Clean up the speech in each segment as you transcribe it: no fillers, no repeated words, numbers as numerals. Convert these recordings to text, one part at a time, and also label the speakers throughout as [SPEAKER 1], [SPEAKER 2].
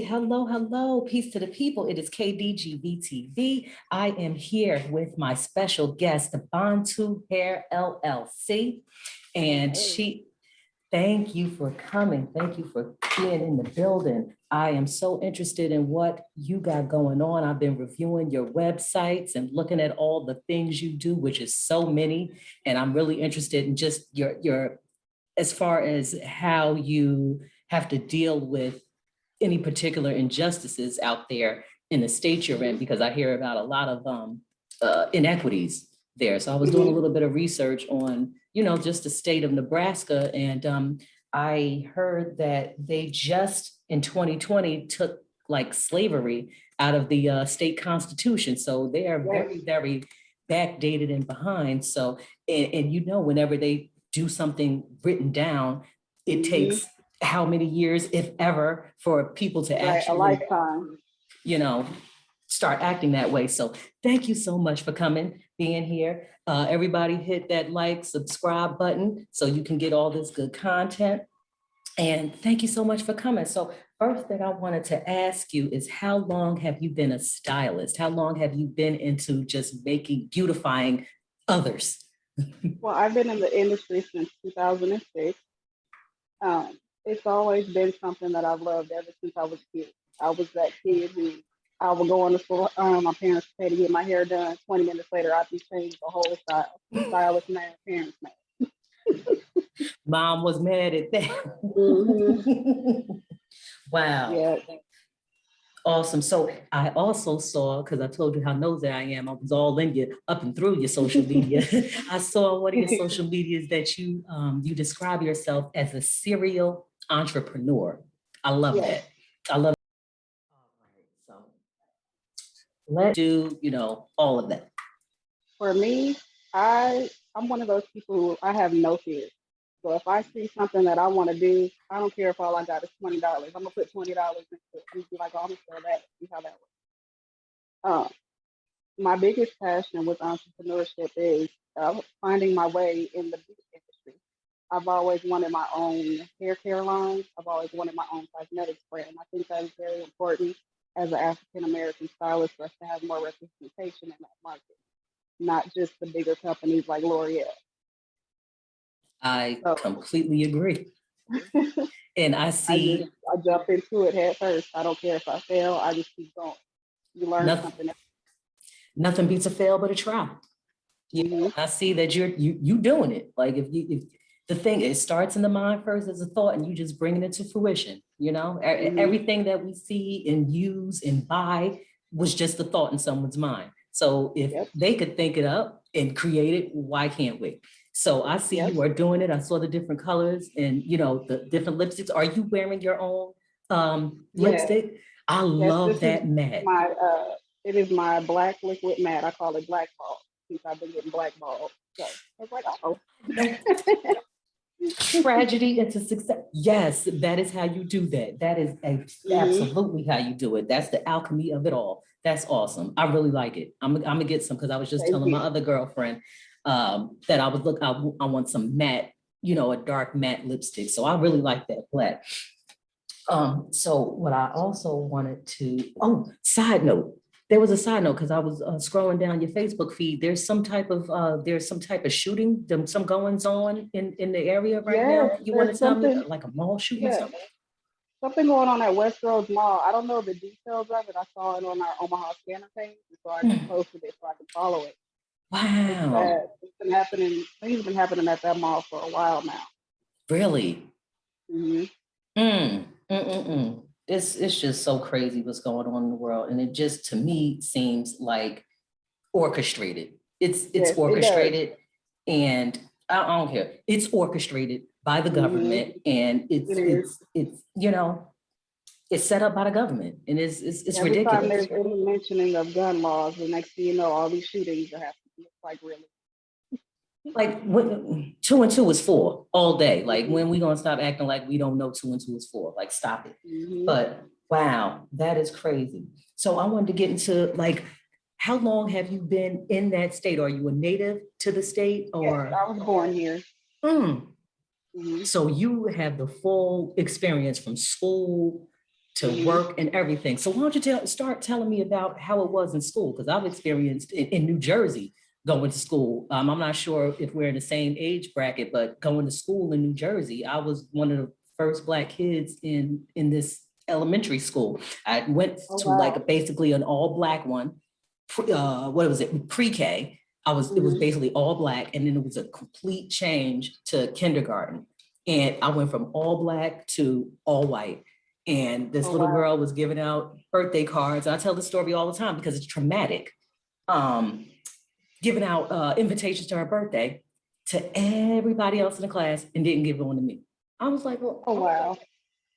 [SPEAKER 1] hello, hello. Peace to the people. It is KDGVTV. I am here with my special guest, the Bontu Hair LLC. And thank you for coming. Thank you for being in the building. I am so interested in what you got going on. I've been reviewing your websites and looking at all the things you do, which is so many. And I'm really interested in just your as far as how you have to deal with any particular injustices out there in the state you're in, because I hear about a lot of inequities there. So I was doing a little bit of research on, just the state of Nebraska. And I heard that they just in 2020 took like slavery out of the state constitution. So they are very, very backdated and behind. So, and whenever they do something written down, it takes how many years, if ever, for people to actually,
[SPEAKER 2] a lifetime,
[SPEAKER 1] start acting that way. So thank you so much for coming, being here. Everybody hit that like, subscribe button so you can get all this good content. And thank you so much for coming. So first thing I wanted to ask you is, how long have you been a stylist? How long have you been into just beautifying others?
[SPEAKER 2] Well, I've been in the industry since 2006. It's always been something that I've loved ever since I was a kid. I was that kid who I would go on the school, my parents would pay to get my hair done. 20 minutes later, I'd be changed the whole style. Stylist mad, parents mad.
[SPEAKER 1] Mom was mad at that. Wow.
[SPEAKER 2] Yeah.
[SPEAKER 1] Awesome. So I also saw, because I told you how nosy I am, I was all in you, up and through your social media. I saw one of your social medias that you describe yourself as a serial entrepreneur. I love that. I love it. All right. So let's do, all of that. For
[SPEAKER 2] me, I'm one of those people who I have no fear. So if I see something that I want to do, I don't care if all I got is $20. I'm gonna put $20 into it. I'm gonna be like, oh, I'm gonna sell that. See how that works. My biggest passion with entrepreneurship is finding my way in the beauty industry. I've always wanted my own hair care line. I've always wanted my own cosmetics brand. I think that is very important as an African American stylist for us to have more representation in that market, not just the bigger companies like L'Oreal.
[SPEAKER 1] I completely agree. And I see.
[SPEAKER 2] I jump into it head first. I don't care if I fail. I just keep going. You learn something.
[SPEAKER 1] Nothing beats a fail but a try. I see that you doing it. Like if the thing, it starts in the mind first as a thought, and you just bring it to fruition. Everything that we see and use and buy was just a thought in someone's mind. So if they could think it up and create it, why can't we? So I see you are doing it. I saw the different colors and, the different lipsticks. Are you wearing your own lipstick? I love that matte.
[SPEAKER 2] It is my black liquid matte. I call it blackball since I've been getting blackballed. So I was like, oh.
[SPEAKER 1] Tragedy into success. Yes, that is how you do that. That is absolutely how you do it. That's the alchemy of it all. That's awesome. I really like it. I'm gonna get some, because I was just telling my other girlfriend that I want some matte, a dark matte lipstick. So I really like that black. So what I also wanted to, side note, there was a side note, because I was scrolling down your Facebook feed. There's some type of shooting, some goings on in the area right now. You want to tell me, like a mall shooting?
[SPEAKER 2] Something going on at West Rose Mall. I don't know the details of it. I saw it on our Omaha scanner page, so I just posted it so I can follow it.
[SPEAKER 1] Wow.
[SPEAKER 2] It's been happening. Things have been happening at that mall for a while now.
[SPEAKER 1] Really? It's just so crazy what's going on in the world. And it just, to me, seems like orchestrated. It's orchestrated, and I don't care. It's orchestrated by the government, and it's set up by the government, and it's ridiculous. Every time
[SPEAKER 2] there's any mentioning of gun laws, the next thing you know, all these shootings are happening. It's like, really?
[SPEAKER 1] Like, when 2 and 2 is 4 all day. Like, when we gonna stop acting like we don't know 2 and 2 is 4? Like, stop it. But wow, that is crazy. So I wanted to get into, like, how long have you been in that state? Are you a native to the state, or?
[SPEAKER 2] Yes, I was born here.
[SPEAKER 1] So you have the full experience from school to work and everything. So why don't you start telling me about how it was in school? Because I've experienced in New Jersey going to school. I'm not sure if we're in the same age bracket, but going to school in New Jersey, I was one of the first Black kids in this elementary school. I went
[SPEAKER 2] Oh,
[SPEAKER 1] to
[SPEAKER 2] wow.
[SPEAKER 1] like basically an all Black one. What was it? Pre-K. It was basically all Black, and then it was a complete change to kindergarten. And I went from all Black to all white. And this little girl was giving out birthday cards. I tell the story all the time because it's traumatic. Giving out invitations to her birthday to everybody else in the class and didn't give one to me. I was like, well,
[SPEAKER 2] oh wow.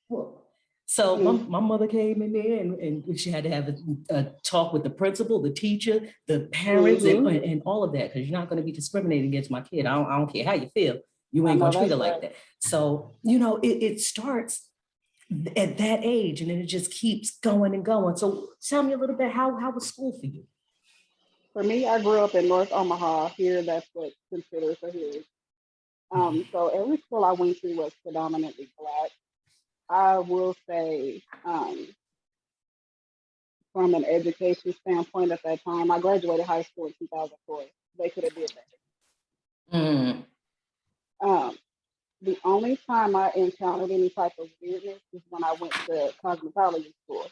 [SPEAKER 1] Well. So my mother came in there and she had to have a talk with the principal, the teacher, the parents, and all of that, because you're not going to be discriminating against my kid. I don't care how you feel. You ain't going to treat her like that. So, it starts at that age and then it just keeps going and going. So tell me a little bit, how was school for you?
[SPEAKER 2] For me, I grew up in North Omaha. Here, that's what's considered for here. So every school I went to was predominantly Black. I will say, from an education standpoint at that time, I graduated high school in 2004. They could have did that. The only time I encountered any type of weirdness is when I went to cosmetology school.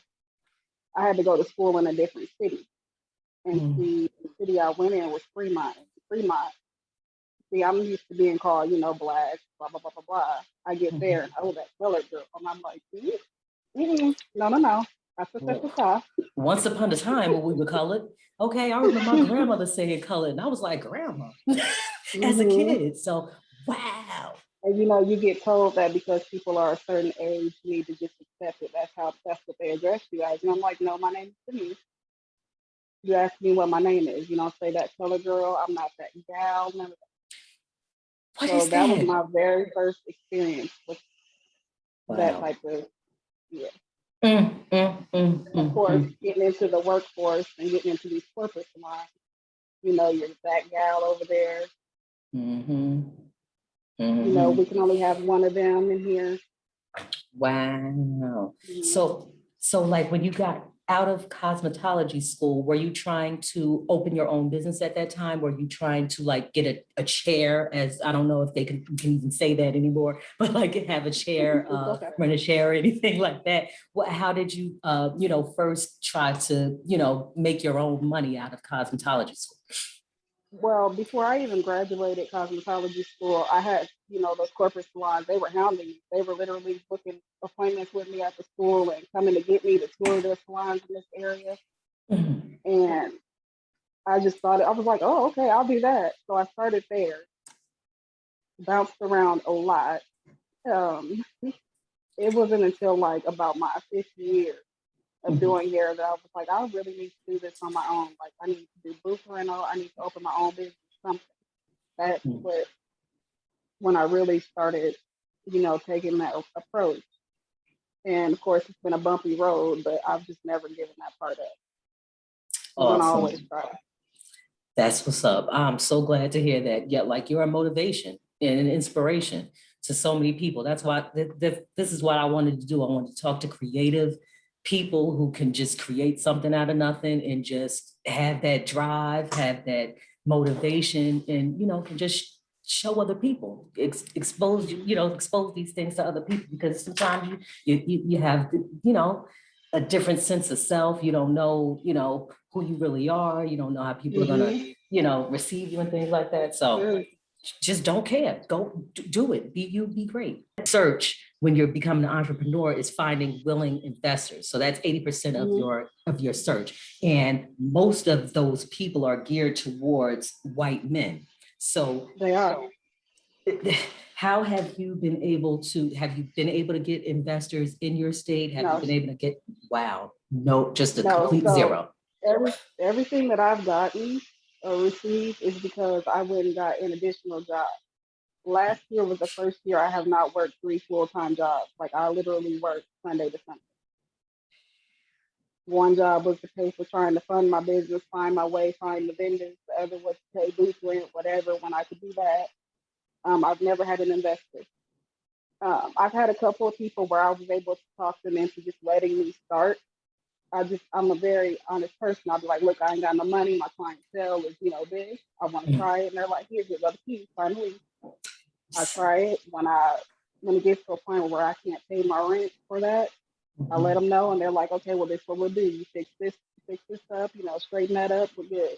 [SPEAKER 2] I had to go to school in a different city. And the city I went in was Fremont. Fremont. See, I'm used to being called, Black, blah, blah, blah, blah, blah. I get there and, oh, that colored girl. And I'm like, no.
[SPEAKER 1] Once upon a time when we were colored, okay, I remember my grandmother saying colored, and I was like, grandma, as a kid. So, wow.
[SPEAKER 2] And you get told that because people are a certain age, you need to just accept it. That's what they address you as. And I'm like, no, my name is Denise. You ask me what my name is. You don't say that color girl. I'm not that gal. None of that.
[SPEAKER 1] What is that?
[SPEAKER 2] That was my very first experience with that type of, Of course, getting into the workforce and getting into these corporate salons, you're that gal over there. We can only have one of them in here.
[SPEAKER 1] Wow. So like when you got out of cosmetology school, were you trying to open your own business at that time? Were you trying to like get a chair, as I don't know if they can even say that anymore, but like have a chair, rent a chair or anything like that? How did you, first try to, make your own money out of cosmetology school?
[SPEAKER 2] Well, before I even graduated cosmetology school, I had, those corporate salons, they were hounding me. They were literally booking appointments with me at the school and coming to get me to tour their salons in this area. And I just thought, I was like, oh, okay, I'll do that. So I started there, bounced around a lot. It wasn't until like about my 5th year of doing hair that I was like, I really need to do this on my own. Like, I need to do booth rental. I need to open my own business, something. That's when I really started, taking that approach. And of course, it's been a bumpy road, but I've just never given that part up.
[SPEAKER 1] Awesome.
[SPEAKER 2] I always try.
[SPEAKER 1] That's what's up. I'm so glad to hear that. Yeah, like you're a motivation and an inspiration to so many people. That's why this is what I wanted to do. I wanted to talk to creative people who can just create something out of nothing and just have that drive, have that motivation, and can just show other people, expose these things to other people, because sometimes you have a different sense of self. You don't know who you really are. You don't know how people are gonna receive you and things like that. So just don't care. Go do it. Be you, be great. Search when you're becoming an entrepreneur is finding willing investors. So that's 80% of your search. And most of those people are geared towards white men. So
[SPEAKER 2] they are.
[SPEAKER 1] How have you been able to get investors in your state? Have you been able to get, no, just a complete zero.
[SPEAKER 2] Everything that I've gotten or received is because I went and got an additional job. Last year was the first year I have not worked 3 full-time jobs. Like, I literally worked Sunday to Sunday. One job was to pay for trying to fund my business, find my way, find the vendors. The other was to pay booth rent, whatever, when I could do that. I've never had an investor. I've had a couple of people where I was able to talk them into just letting me start. I'm a very honest person. I'll be like, look, I ain't got no money. My clientele is, big. I want to try it. And they're like, here's your other keys. Finally, I try it. When it gets to a point where I can't pay my rent for that, I let them know. And they're like, okay, well, this is what we'll do. You fix this up, straighten that up. We're good.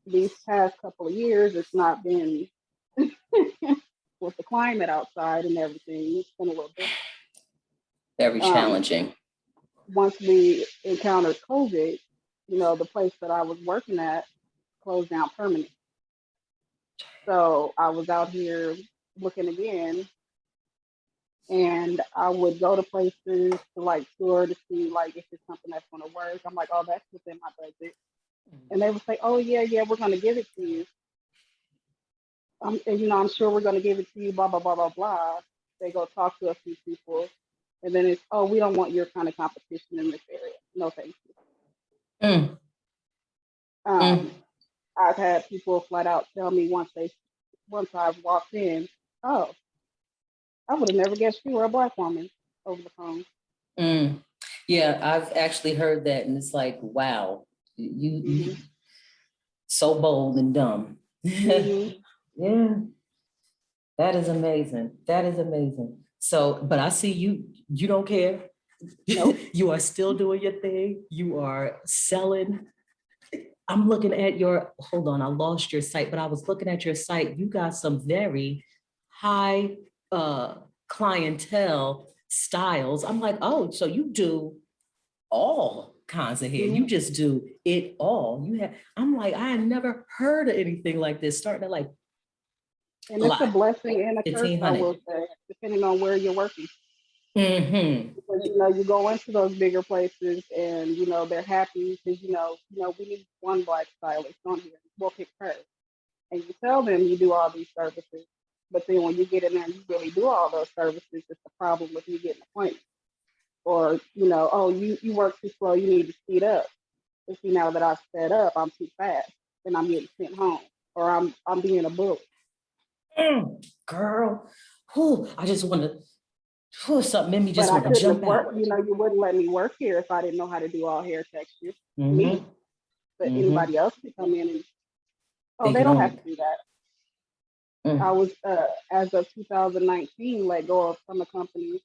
[SPEAKER 2] These past couple of years, it's not been with the climate outside and everything. It's been a little bit
[SPEAKER 1] very challenging.
[SPEAKER 2] Once we encountered COVID, the place that I was working at closed down permanently. So I was out here looking again, and I would go to places to like tour to see like if it's something that's going to work. I'm like, oh, that's within my budget. And they would say, oh, yeah, we're going to give it to you. And, I'm sure we're going to give it to you, blah, blah, blah, blah, blah. They go talk to a few people. And then it's, oh, we don't want your kind of competition in this area. No, thank you. I've had people flat out tell me once I've walked in, oh, I would have never guessed you were a Black woman over the phone.
[SPEAKER 1] Yeah, I've actually heard that. And it's like, wow, you so bold and dumb. Yeah, that is amazing. That is amazing. So, but I see you don't care. Nope. You are still doing your thing. You are selling. I'm looking at hold on, I lost your site, but I was looking at your site. You got some very high clientele styles. I'm like, oh, so you do all kinds of hair. You just do it all. I'm like, I had never heard of anything like this, starting at like.
[SPEAKER 2] And it's a blessing and a curse, I will say, depending on where you're working. Because you go into those bigger places and they're happy because we need one Black stylist on here. We'll pick her, and you tell them you do all these services, but then when you get in there and you really do all those services, it's the problem with you getting appointments. Or oh, you work too slow, you need to speed up. But see, now that I've sped up, I'm too fast and I'm getting sent home, or I'm being a bully.
[SPEAKER 1] Girl, I just want to, something in me just want to jump out.
[SPEAKER 2] You wouldn't let me work here if I didn't know how to do all hair textures. Me, but anybody else can come in and they don't have to do that. I was as of 2019 let go of from a company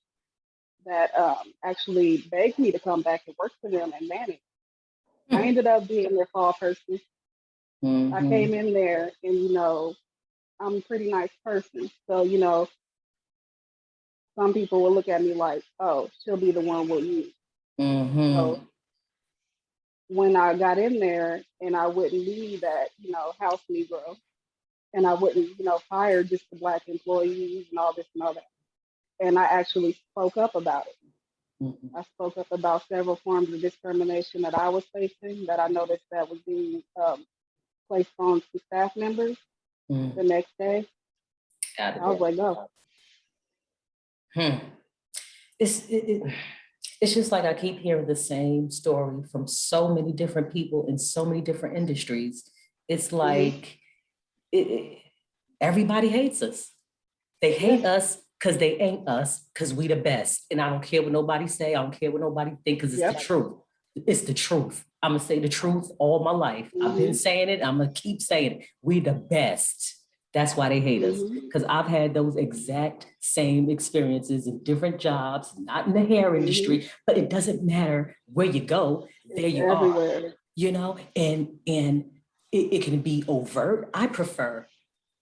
[SPEAKER 2] that actually begged me to come back and work for them and manage. I ended up being their fall person. I came in there and I'm a pretty nice person. So, some people will look at me like, oh, she'll be the one we'll use. So when I got in there and I wouldn't be that, house Negro, and I wouldn't, fire just the Black employees and all this and all that. And I actually spoke up about it. I spoke up about several forms of discrimination that I was facing, that I noticed that was being placed on to staff members the next day. I was like, no.
[SPEAKER 1] It's just like I keep hearing the same story from so many different people in so many different industries. It's like everybody hates us. They hate us because they ain't us, because we the best. And I don't care what nobody say. I don't care what nobody think, because it's the truth. It's the truth. I'm going to say the truth all my life. I've been saying it. I'm going to keep saying it. We the best. That's why they hate us, because I've had those exact same experiences in different jobs, not in the hair industry, but it doesn't matter where you go, there you are, and it can be overt. I prefer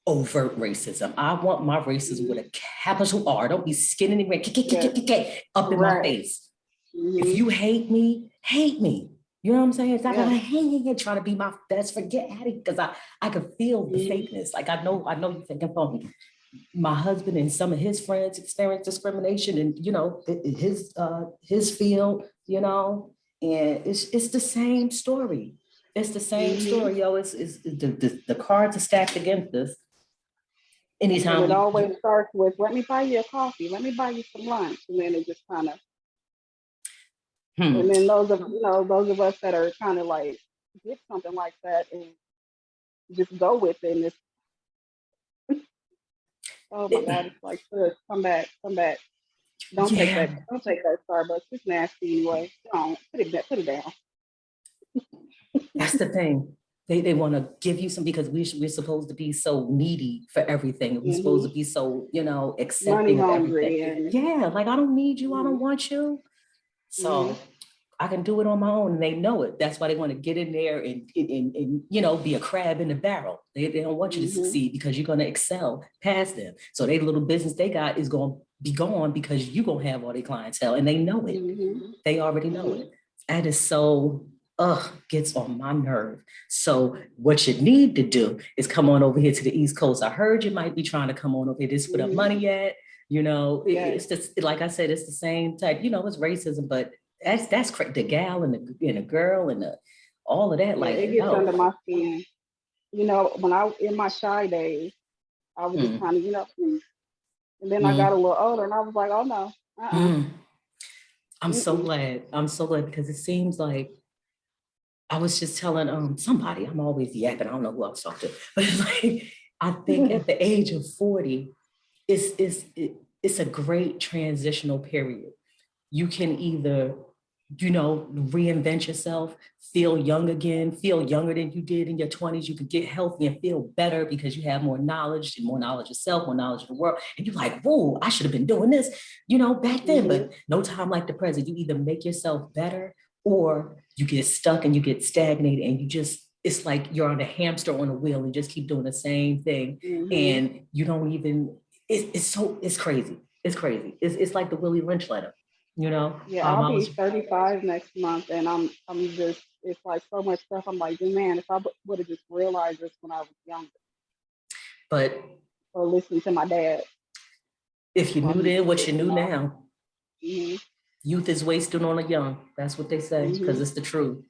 [SPEAKER 1] overt racism. I want my racism with a capital R. Don't be skinning it up in my face. If you hate me, hate me. You know what I'm saying? It's not gonna hang trying to be my best. Forget Hattie, because I can feel the fakeness. Like I know you're thinking phony. My husband and some of his friends experience discrimination in his field, and it's the same story. It's the same story, yo. It's the cards are stacked against us. Anytime
[SPEAKER 2] and it always starts with, let me buy you a coffee, let me buy you some lunch, and then it just kind of. And then those of us that are kind of like get something like that and just go with it. And Oh my God, it's like, "Sis, come back, come back.
[SPEAKER 1] Yeah,
[SPEAKER 2] Don't take that Starbucks. It's nasty anyway. Don't put it down."
[SPEAKER 1] that's the thing. They want to give you some because we're supposed to be so needy for everything. We're supposed
[SPEAKER 2] Hmm.
[SPEAKER 1] to be so,
[SPEAKER 2] Money
[SPEAKER 1] accepting of everything.
[SPEAKER 2] hungry and
[SPEAKER 1] Yeah, like I don't need you. I
[SPEAKER 2] hmm
[SPEAKER 1] don't want you.
[SPEAKER 2] hmm
[SPEAKER 1] So I can do it on my own. And they know it. That's why they want to get in there and be a crab in the barrel. They don't want you to
[SPEAKER 2] hmm
[SPEAKER 1] succeed because you're going to excel past them. So their little business they got is going to be gone because you're going to have all their clientele and they know it.
[SPEAKER 2] hmm
[SPEAKER 1] They already know
[SPEAKER 2] hmm
[SPEAKER 1] it. That is so, gets on my nerve. So what you need to do is come on over here to the East Coast. I heard you might be trying to come on over here. This put up
[SPEAKER 2] hmm
[SPEAKER 1] money yet?
[SPEAKER 2] Yes.
[SPEAKER 1] It's just like I said, it's the same type. It's racism, but that's the gal and the girl and all of that.
[SPEAKER 2] Yeah,
[SPEAKER 1] Like
[SPEAKER 2] it gets
[SPEAKER 1] no,
[SPEAKER 2] under my skin. When I in my shy days, I was just
[SPEAKER 1] mm,
[SPEAKER 2] kind of, and then I got a
[SPEAKER 1] mm,
[SPEAKER 2] little older and I was like, oh no,
[SPEAKER 1] mm. I'm so
[SPEAKER 2] mm-mm.
[SPEAKER 1] glad. I'm so glad because it seems like I was just telling somebody, I'm always yapping, I don't know who I was talking to, but it's like I think at the age of 40, it's a great transitional period. You can either, reinvent yourself, feel young again, feel younger than you did in your 20s. You could get healthy and feel better because you have more knowledge and more knowledge of self, more knowledge of the world. And you're like, whoa, I should have been doing this, back then.
[SPEAKER 2] hmm
[SPEAKER 1] But no time like the present. You either make yourself better or you get stuck and you get stagnated and it's like you're on a hamster on a wheel and just keep doing the same thing.
[SPEAKER 2] hmm
[SPEAKER 1] And you don't even, it's crazy. It's crazy. It's like the Willie Lynch letter,
[SPEAKER 2] Yeah, I'll
[SPEAKER 1] I
[SPEAKER 2] be
[SPEAKER 1] was
[SPEAKER 2] 35 next month, and I'm just it's like so much stuff. I'm like, man, if I would have just realized this when I was younger,
[SPEAKER 1] but
[SPEAKER 2] or listened to my dad
[SPEAKER 1] if you
[SPEAKER 2] while
[SPEAKER 1] knew
[SPEAKER 2] he was
[SPEAKER 1] then what
[SPEAKER 2] sick,
[SPEAKER 1] you knew now,
[SPEAKER 2] hmm
[SPEAKER 1] youth is wasted on the young. That's what they say, because
[SPEAKER 2] hmm
[SPEAKER 1] it's the truth.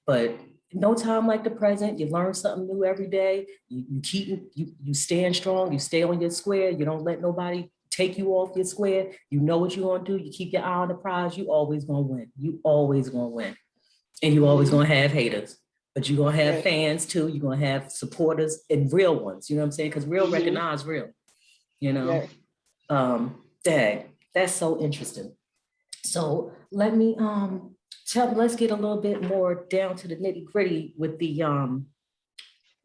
[SPEAKER 1] But no time like the present. You learn something new every day. You stand strong. You stay on your square. You don't let nobody take you off your square. You know what you're gonna do. You keep your eye on the prize. You always gonna win. You always gonna win. And you always
[SPEAKER 2] hmm
[SPEAKER 1] gonna have haters. But you're gonna have
[SPEAKER 2] Yes.
[SPEAKER 1] fans too. You're gonna have supporters and real ones. You know what I'm saying? Because real
[SPEAKER 2] hmm
[SPEAKER 1] recognize real, you know.
[SPEAKER 2] Yes.
[SPEAKER 1] Dang, that's so interesting. So let me let's get a little bit more down to the nitty gritty with the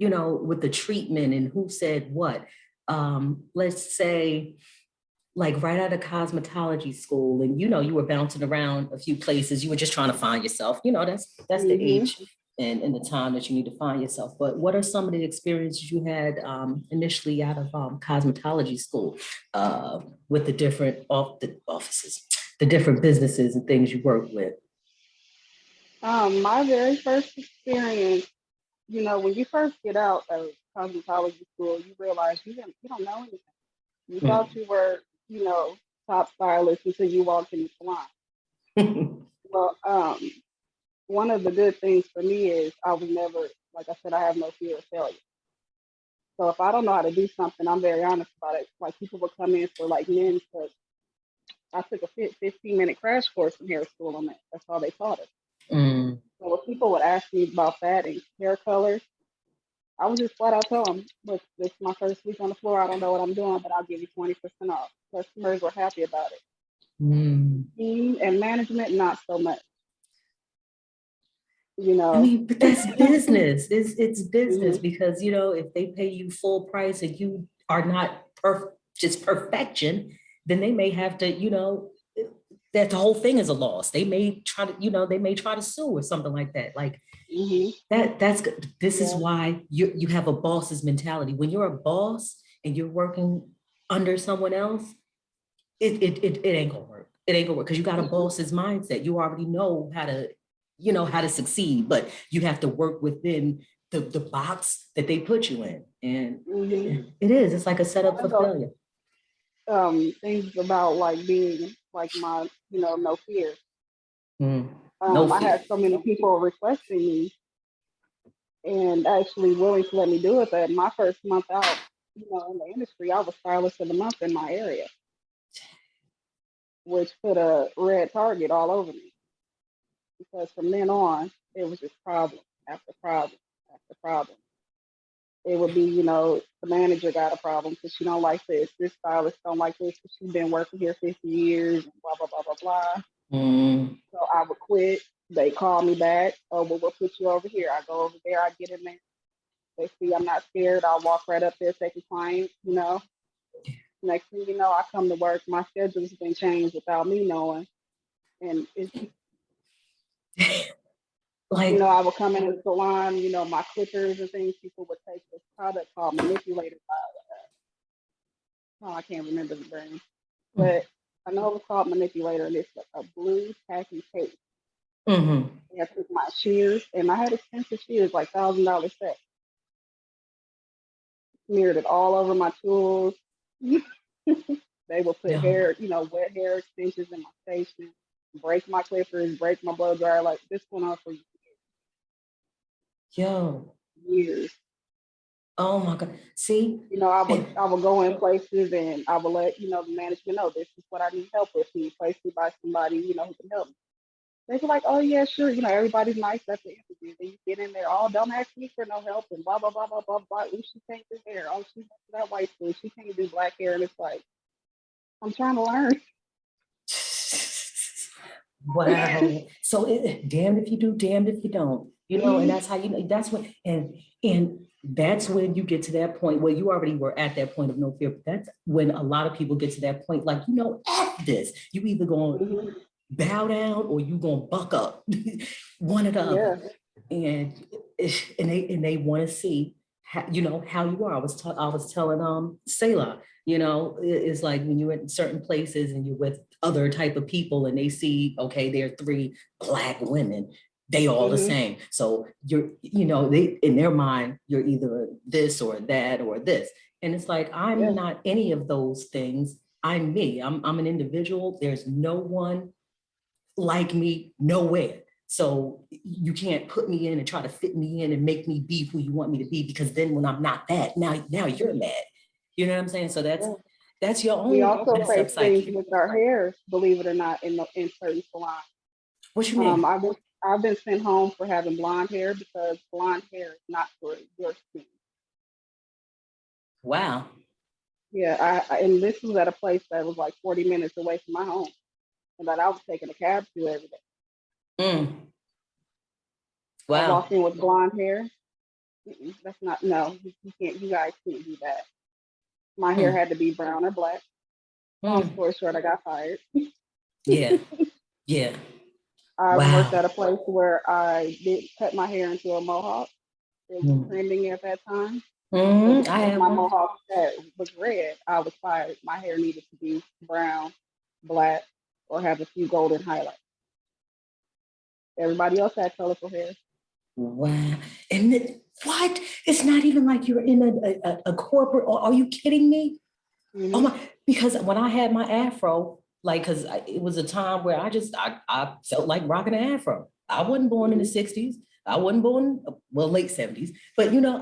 [SPEAKER 1] with the treatment and who said what. Let's say like right out of cosmetology school and you were bouncing around a few places, you were just trying to find yourself. That's the
[SPEAKER 2] hmm
[SPEAKER 1] age and the time that you need to find yourself. But what are some of the experiences you had initially out of cosmetology school with the different the offices, the different businesses and things you work with?
[SPEAKER 2] My very first experience, when you first get out of cosmetology school, you realize you don't know anything. You thought you were, you know, top stylist until you walked in the salon.
[SPEAKER 1] Mm.
[SPEAKER 2] Well, one of the good things for me is I was never, like I said, I have no fear of failure. So if I don't know how to do something, I'm very honest about it. Like people would come in for like men, but I took a 15-minute crash course in hair school on that. That's all they taught us.
[SPEAKER 1] Mm.
[SPEAKER 2] So when people would ask me about that and hair color, I would just flat out tell them, look, this is my first week on the floor. I don't know what I'm doing, but I'll give you 20% off. Customers were happy about it.
[SPEAKER 1] Mm.
[SPEAKER 2] Team and management, not so much, you
[SPEAKER 1] I
[SPEAKER 2] know.
[SPEAKER 1] mean, but that's business. It's business
[SPEAKER 2] hmm
[SPEAKER 1] because if they pay you full price and you are not just perfection, then they may have to, that the whole thing is a loss. They may try to, they may try to sue or something like that. Like
[SPEAKER 2] hmm
[SPEAKER 1] that's good. This is
[SPEAKER 2] Yeah.
[SPEAKER 1] why you have a boss's mentality. When you're a boss and you're working under someone else, it ain't gonna work. It ain't gonna work because you got a
[SPEAKER 2] Mm-mm.
[SPEAKER 1] boss's mindset. You already know how to succeed, but you have to work within the box that they put you in. And
[SPEAKER 2] hmm
[SPEAKER 1] it is, it's like a setup
[SPEAKER 2] One
[SPEAKER 1] for
[SPEAKER 2] of those
[SPEAKER 1] failure.
[SPEAKER 2] things about like being like my, no fear.
[SPEAKER 1] Mm. No
[SPEAKER 2] I
[SPEAKER 1] fear.
[SPEAKER 2] had so many people requesting me and actually willing to let me do it that my first month out, in the industry, I was stylist of the month in my area, which put a red target all over me because from then on, it was just problem after problem after problem. it would be, you know, the manager got a problem because she don't like this stylist don't like this because she's been working here 50 years, and blah, blah, blah, blah, blah.
[SPEAKER 1] Mm.
[SPEAKER 2] So I would quit. They call me back. Oh, well, we'll put you over here. I go over there, I get in there. They see I'm not scared. I'll walk right up there, take a client, you know. Next thing you know, I come to work. My schedule's been changed without me knowing. And it's, you know,
[SPEAKER 1] Like,
[SPEAKER 2] I would come in the salon, you know, my clippers and things, people would take this product called manipulated. Oh, I can't remember the brand, but I know it was called manipulator, and it's a blue tacky tape.
[SPEAKER 1] mm-hmm.
[SPEAKER 2] And I took my shears, and I had expensive shears, like $1,000 set. Smeared it all over my tools. They would put
[SPEAKER 1] Yo,
[SPEAKER 2] hair, you know, wet hair extensions in my station, break my clippers, break my blow dryer. Like this went on for
[SPEAKER 1] yo,
[SPEAKER 2] years.
[SPEAKER 1] oh my God. See,
[SPEAKER 2] You know, I would go in places and I would let, you know, the management know this is what I need help with. Can you place me by somebody, you know, who can help me? They were like, oh yeah, sure. You know, everybody's nice at the interview. Then you get in there, oh, don't ask me for no help and blah blah blah blah blah blah. Ooh, she can't do hair. Oh, she went to that white school. She can't do black hair. And it's like, I'm trying to learn.
[SPEAKER 1] wow. So damned if you do, damned if you don't. You know, and that's how you know. That's when and that's when you get to that point where you already were at that point of no fear. But that's when a lot of people get to that point, like you know, F this. You either going to
[SPEAKER 2] Mhm.
[SPEAKER 1] bow down or you gonna buck up, one or the
[SPEAKER 2] Yeah.
[SPEAKER 1] other. And and they want to see how, you know how you are. I was telling Selah, you know, it's like when you're in certain places and you're with other type of people and they see, okay, there are three black women, they all the
[SPEAKER 2] Mhm.
[SPEAKER 1] same. So you're, you know, they in their mind, you're either this or that or this. And it's like, I'm
[SPEAKER 2] Yeah.
[SPEAKER 1] not any of those things. I'm me. I'm an individual. There's no one like me nowhere. So you can't put me in and try to fit me in and make me be who you want me to be, because then when I'm not that, now you're mad. You know what I'm saying? So
[SPEAKER 2] Yeah.
[SPEAKER 1] that's your
[SPEAKER 2] We
[SPEAKER 1] own
[SPEAKER 2] also
[SPEAKER 1] messed up
[SPEAKER 2] face things
[SPEAKER 1] psyche.
[SPEAKER 2] with our hair, believe it or not, in certain salons.
[SPEAKER 1] What you
[SPEAKER 2] Um,
[SPEAKER 1] mean?
[SPEAKER 2] I've been I've been sent home for having blonde hair because blonde hair is not for your skin.
[SPEAKER 1] Wow.
[SPEAKER 2] Yeah, and this was at a place that was like 40 minutes away from my home, and that I was taking a cab to every day.
[SPEAKER 1] Mm,
[SPEAKER 2] I
[SPEAKER 1] wow.
[SPEAKER 2] walked in with blonde hair. That's not no. You can't. You guys can't do that. My hair
[SPEAKER 1] Mm,
[SPEAKER 2] had to be brown or black. Long
[SPEAKER 1] mm.
[SPEAKER 2] story short, I got fired.
[SPEAKER 1] Yeah. Yeah.
[SPEAKER 2] I worked
[SPEAKER 1] Wow.
[SPEAKER 2] at a place where I did cut my hair into a mohawk. It was
[SPEAKER 1] Mm.
[SPEAKER 2] trending at that time. So
[SPEAKER 1] Mm, I
[SPEAKER 2] because
[SPEAKER 1] have
[SPEAKER 2] my
[SPEAKER 1] one.
[SPEAKER 2] mohawk was red, I was fired. My hair needed to be brown, black, or have a few golden highlights. Everybody else had colorful hair.
[SPEAKER 1] Wow. And what? It's not even like you're in a corporate. Are you kidding me? Oh
[SPEAKER 2] Hmm.
[SPEAKER 1] my, because when I had my afro, like, because it was a time where I felt like rocking an afro. I wasn't born in the
[SPEAKER 2] Hmm.
[SPEAKER 1] 60s. I wasn't born, well, late 70s. But, you know,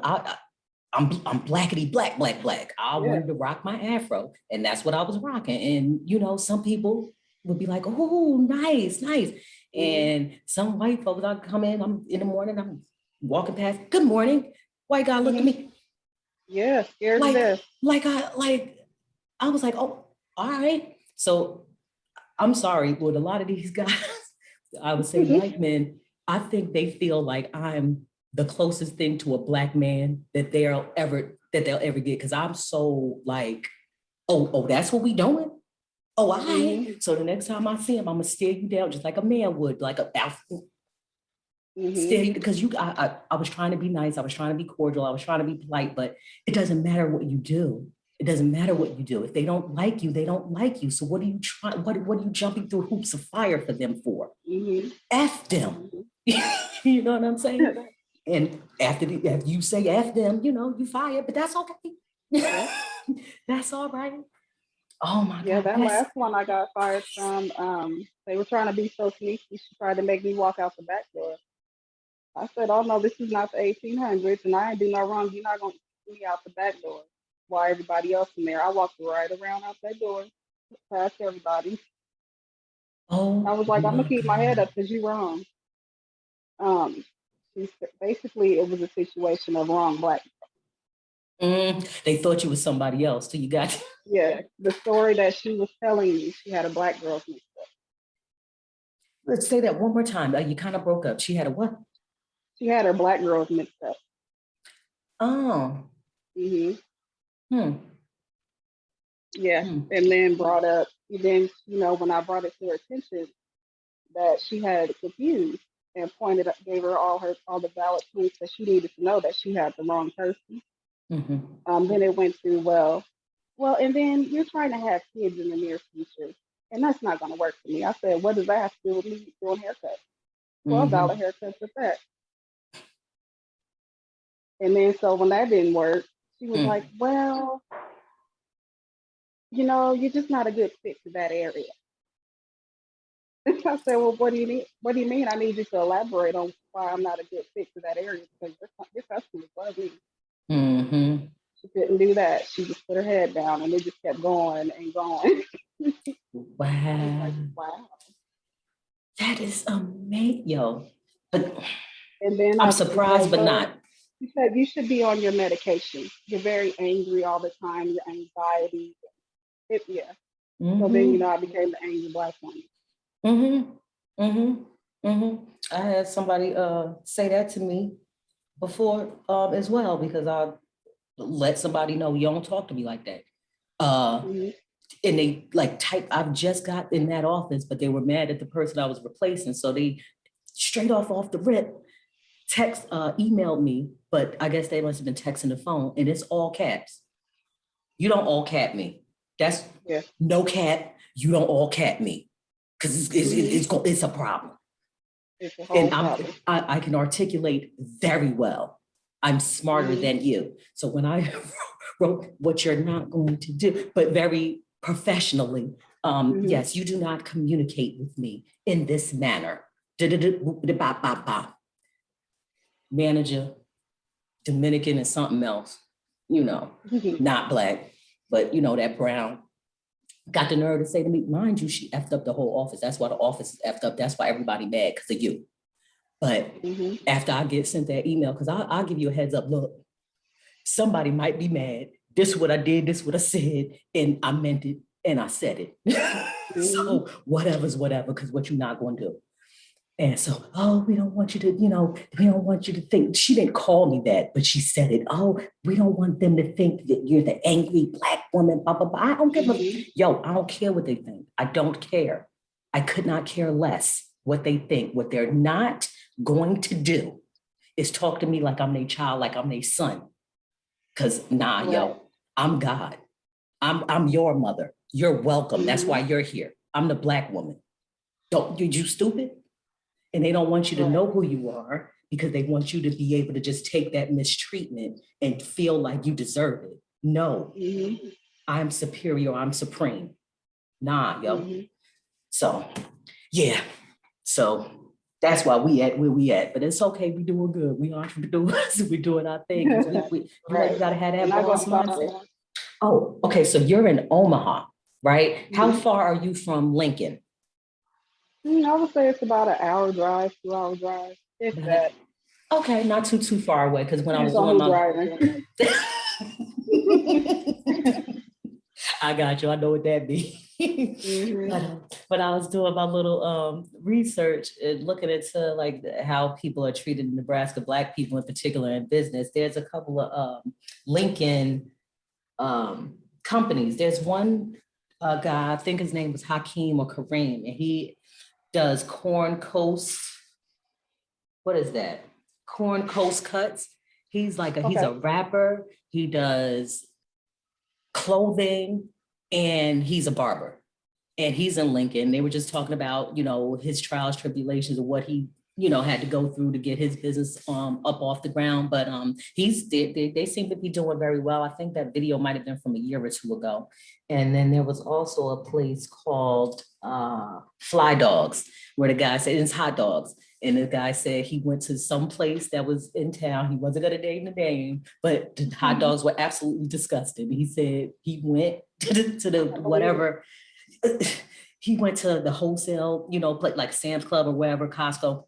[SPEAKER 1] I'm blackety black, black, black. I
[SPEAKER 2] Yeah.
[SPEAKER 1] wanted to rock my afro, and that's what I was rocking. And, you know, some people would be like, oh, nice, nice.
[SPEAKER 2] Hmm.
[SPEAKER 1] And some white folks, I come in, I'm in the morning, I'm walking past, good morning. White guy looked at
[SPEAKER 2] Hmm.
[SPEAKER 1] me
[SPEAKER 2] Yeah. Scared to
[SPEAKER 1] like,
[SPEAKER 2] death.
[SPEAKER 1] I was like, oh, all right. So I'm sorry, with a lot of these guys, I would say white men, I think they feel like I'm the closest thing to a black man that they'll ever get. Cause I'm so like, oh, that's what we doing? Oh, all
[SPEAKER 2] Hmm.
[SPEAKER 1] right. So the next time I see him, I'm gonna stare you down just like a man would, like a
[SPEAKER 2] Hmm.
[SPEAKER 1] stare you, because I was trying to be nice, I was trying to be cordial, I was trying to be polite, but it doesn't matter what you do. It doesn't matter what you do. If they don't like you, they don't like you. So what are you trying? What are you jumping through hoops of fire for them for?
[SPEAKER 2] Hmm.
[SPEAKER 1] F them. You know what I'm saying? And after you say F them, you know, you fire, but that's okay.
[SPEAKER 2] Yeah.
[SPEAKER 1] That's all right. Oh my
[SPEAKER 2] Yeah.
[SPEAKER 1] God.
[SPEAKER 2] That
[SPEAKER 1] That's
[SPEAKER 2] last one I got fired from. They were trying to be so sneaky. She tried to make me walk out the back door. I said, "Oh no, this is not the 1800s, and I ain't do no wrong. You're not gonna get me out the back door while everybody else in there." I walked right around out that door, past everybody. I
[SPEAKER 1] oh
[SPEAKER 2] was like, "I'm gonna
[SPEAKER 1] my
[SPEAKER 2] keep my head
[SPEAKER 1] God.
[SPEAKER 2] up because you're wrong." Um, basically, it was a situation of wrong black.
[SPEAKER 1] They thought you was somebody else till you got.
[SPEAKER 2] Yeah, the story that she was telling me, she had a black girl mixed up.
[SPEAKER 1] Let's say that one more time. You kind of broke up. She had a what?
[SPEAKER 2] She had her black girls mixed up.
[SPEAKER 1] Oh.
[SPEAKER 2] Hmm.
[SPEAKER 1] Hmm.
[SPEAKER 2] Yeah,
[SPEAKER 1] Hmm.
[SPEAKER 2] and then brought up, then, when I brought it to her attention that she had confused and pointed up, gave her all the valid points that she needed to know that she had the wrong person.
[SPEAKER 1] Mm-hmm.
[SPEAKER 2] Then it went to, well, and then you're trying to have kids in the near future, and that's not going to work for me. I said, what does that have to do with me doing haircuts? $12
[SPEAKER 1] Mm-hmm.
[SPEAKER 2] haircuts at that. And then so when that didn't work, she was like,
[SPEAKER 1] Mm.
[SPEAKER 2] well, you're just not a good fit for that area. I said, well, what do you mean? What do you mean? I need you to elaborate on why I'm not a good fit for that area because your customers love me.
[SPEAKER 1] Mm-hmm.
[SPEAKER 2] She couldn't do that. She just put her head down and it just kept going and going. I was
[SPEAKER 1] Wow.
[SPEAKER 2] like, wow.
[SPEAKER 1] That is amazing. Yo. But
[SPEAKER 2] And then
[SPEAKER 1] I'm
[SPEAKER 2] I was
[SPEAKER 1] surprised,
[SPEAKER 2] like,
[SPEAKER 1] but
[SPEAKER 2] well,
[SPEAKER 1] not.
[SPEAKER 2] she said, you should be on your medication. You're very angry all the time, your anxiety. Yeah. So then,
[SPEAKER 1] Mm-hmm.
[SPEAKER 2] I became the angry black woman.
[SPEAKER 1] Mm-hmm. Mm-hmm. Mm-hmm. I had somebody say that to me before as well because I let somebody know you don't talk to me like that. Uh
[SPEAKER 2] Mm-hmm.
[SPEAKER 1] and they like type, I've just got in that office, but they were mad at the person I was replacing. So they straight off the rip, emailed me, but I guess they must have been texting the phone and it's all caps. You don't all cap me. That's
[SPEAKER 2] Yeah.
[SPEAKER 1] no cap. You don't all cap me. Cause
[SPEAKER 2] Mm-hmm.
[SPEAKER 1] it's a problem.
[SPEAKER 2] It's a
[SPEAKER 1] And
[SPEAKER 2] whole problem.
[SPEAKER 1] I can articulate very well. I'm smarter
[SPEAKER 2] Mm-hmm.
[SPEAKER 1] than you. So when I wrote what you're not going to do, but very professionally,
[SPEAKER 2] Mm-hmm.
[SPEAKER 1] yes, you do not communicate with me in this manner. Manager, Dominican and something else,
[SPEAKER 2] Mm-hmm.
[SPEAKER 1] not black, but that brown. Got the nerve to say to me, mind you, she effed up the whole office. That's why the office is effed up. That's why everybody mad because of you. But
[SPEAKER 2] Mm-hmm.
[SPEAKER 1] after I get sent that email, because I'll give you a heads up, look, somebody might be mad. This is what I did, this is what I said, and I meant it, and I said it.
[SPEAKER 2] Mm-hmm.
[SPEAKER 1] So whatever's whatever, because what you're not going to do. And so, oh, we don't want you to, we don't want you to think. She didn't call me that, but she said it. Oh, we don't want them to think that you're the angry black woman, blah, blah, blah. I don't give a,
[SPEAKER 2] Mm-hmm.
[SPEAKER 1] yo, I don't care what they think. I don't care. I could not care less what they think. What they're not going to do is talk to me like I'm their child, like I'm their son. Cause nah,
[SPEAKER 2] Right.
[SPEAKER 1] yo, I'm God. I'm your mother. You're welcome. That's
[SPEAKER 2] Mm-hmm.
[SPEAKER 1] why you're here. I'm the black woman. Don't you stupid? And they don't want you to
[SPEAKER 2] Right.
[SPEAKER 1] know who you are because they want you to be able to just take that mistreatment and feel like you deserve it. No,
[SPEAKER 2] Mm-hmm.
[SPEAKER 1] I'm superior. I'm supreme. Nah, yo.
[SPEAKER 2] Mm-hmm.
[SPEAKER 1] So yeah. So that's why we at where we at. But it's okay. We doing good. We entrepreneurs. We doing our thing. You know, you
[SPEAKER 2] Right.
[SPEAKER 1] gotta have
[SPEAKER 2] We're
[SPEAKER 1] that
[SPEAKER 2] not gonna
[SPEAKER 1] boss
[SPEAKER 2] stop
[SPEAKER 1] mindset.
[SPEAKER 2] there.
[SPEAKER 1] Oh, okay. So you're in Omaha, right? How
[SPEAKER 2] Mm-hmm.
[SPEAKER 1] far are you from Lincoln?
[SPEAKER 2] I would say it's about an hour drive, 2 hour drive, if that.
[SPEAKER 1] Okay, not too far away. Because when I
[SPEAKER 2] Depends
[SPEAKER 1] was
[SPEAKER 2] on
[SPEAKER 1] doing
[SPEAKER 2] who's
[SPEAKER 1] my
[SPEAKER 2] driving.
[SPEAKER 1] I got you. I know what that means.
[SPEAKER 2] Mm-hmm.
[SPEAKER 1] But I was doing my little research and looking into like how people are treated in Nebraska, Black people in particular in business. There's a couple of Lincoln companies. There's one guy, I think his name was Hakeem or Kareem, and he does Corn Coast. What is that? Corn Coast Cuts. He's
[SPEAKER 2] Okay.
[SPEAKER 1] a rapper. He does clothing, and he's a barber. And he's in Lincoln. They were just talking about, his trials, tribulations, and what he, had to go through to get his business up off the ground. But they seem to be doing very well. I think that video might have been from a year or two ago. And then there was also a place called Fly Dogs, where the guy said it's hot dogs. And the guy said he went to some place that was in town. He wasn't going to name the name, but the hot dogs were absolutely disgusting. He said he went to the
[SPEAKER 2] I believe it.
[SPEAKER 1] whatever. He went to the wholesale, like Sam's Club or wherever, Costco,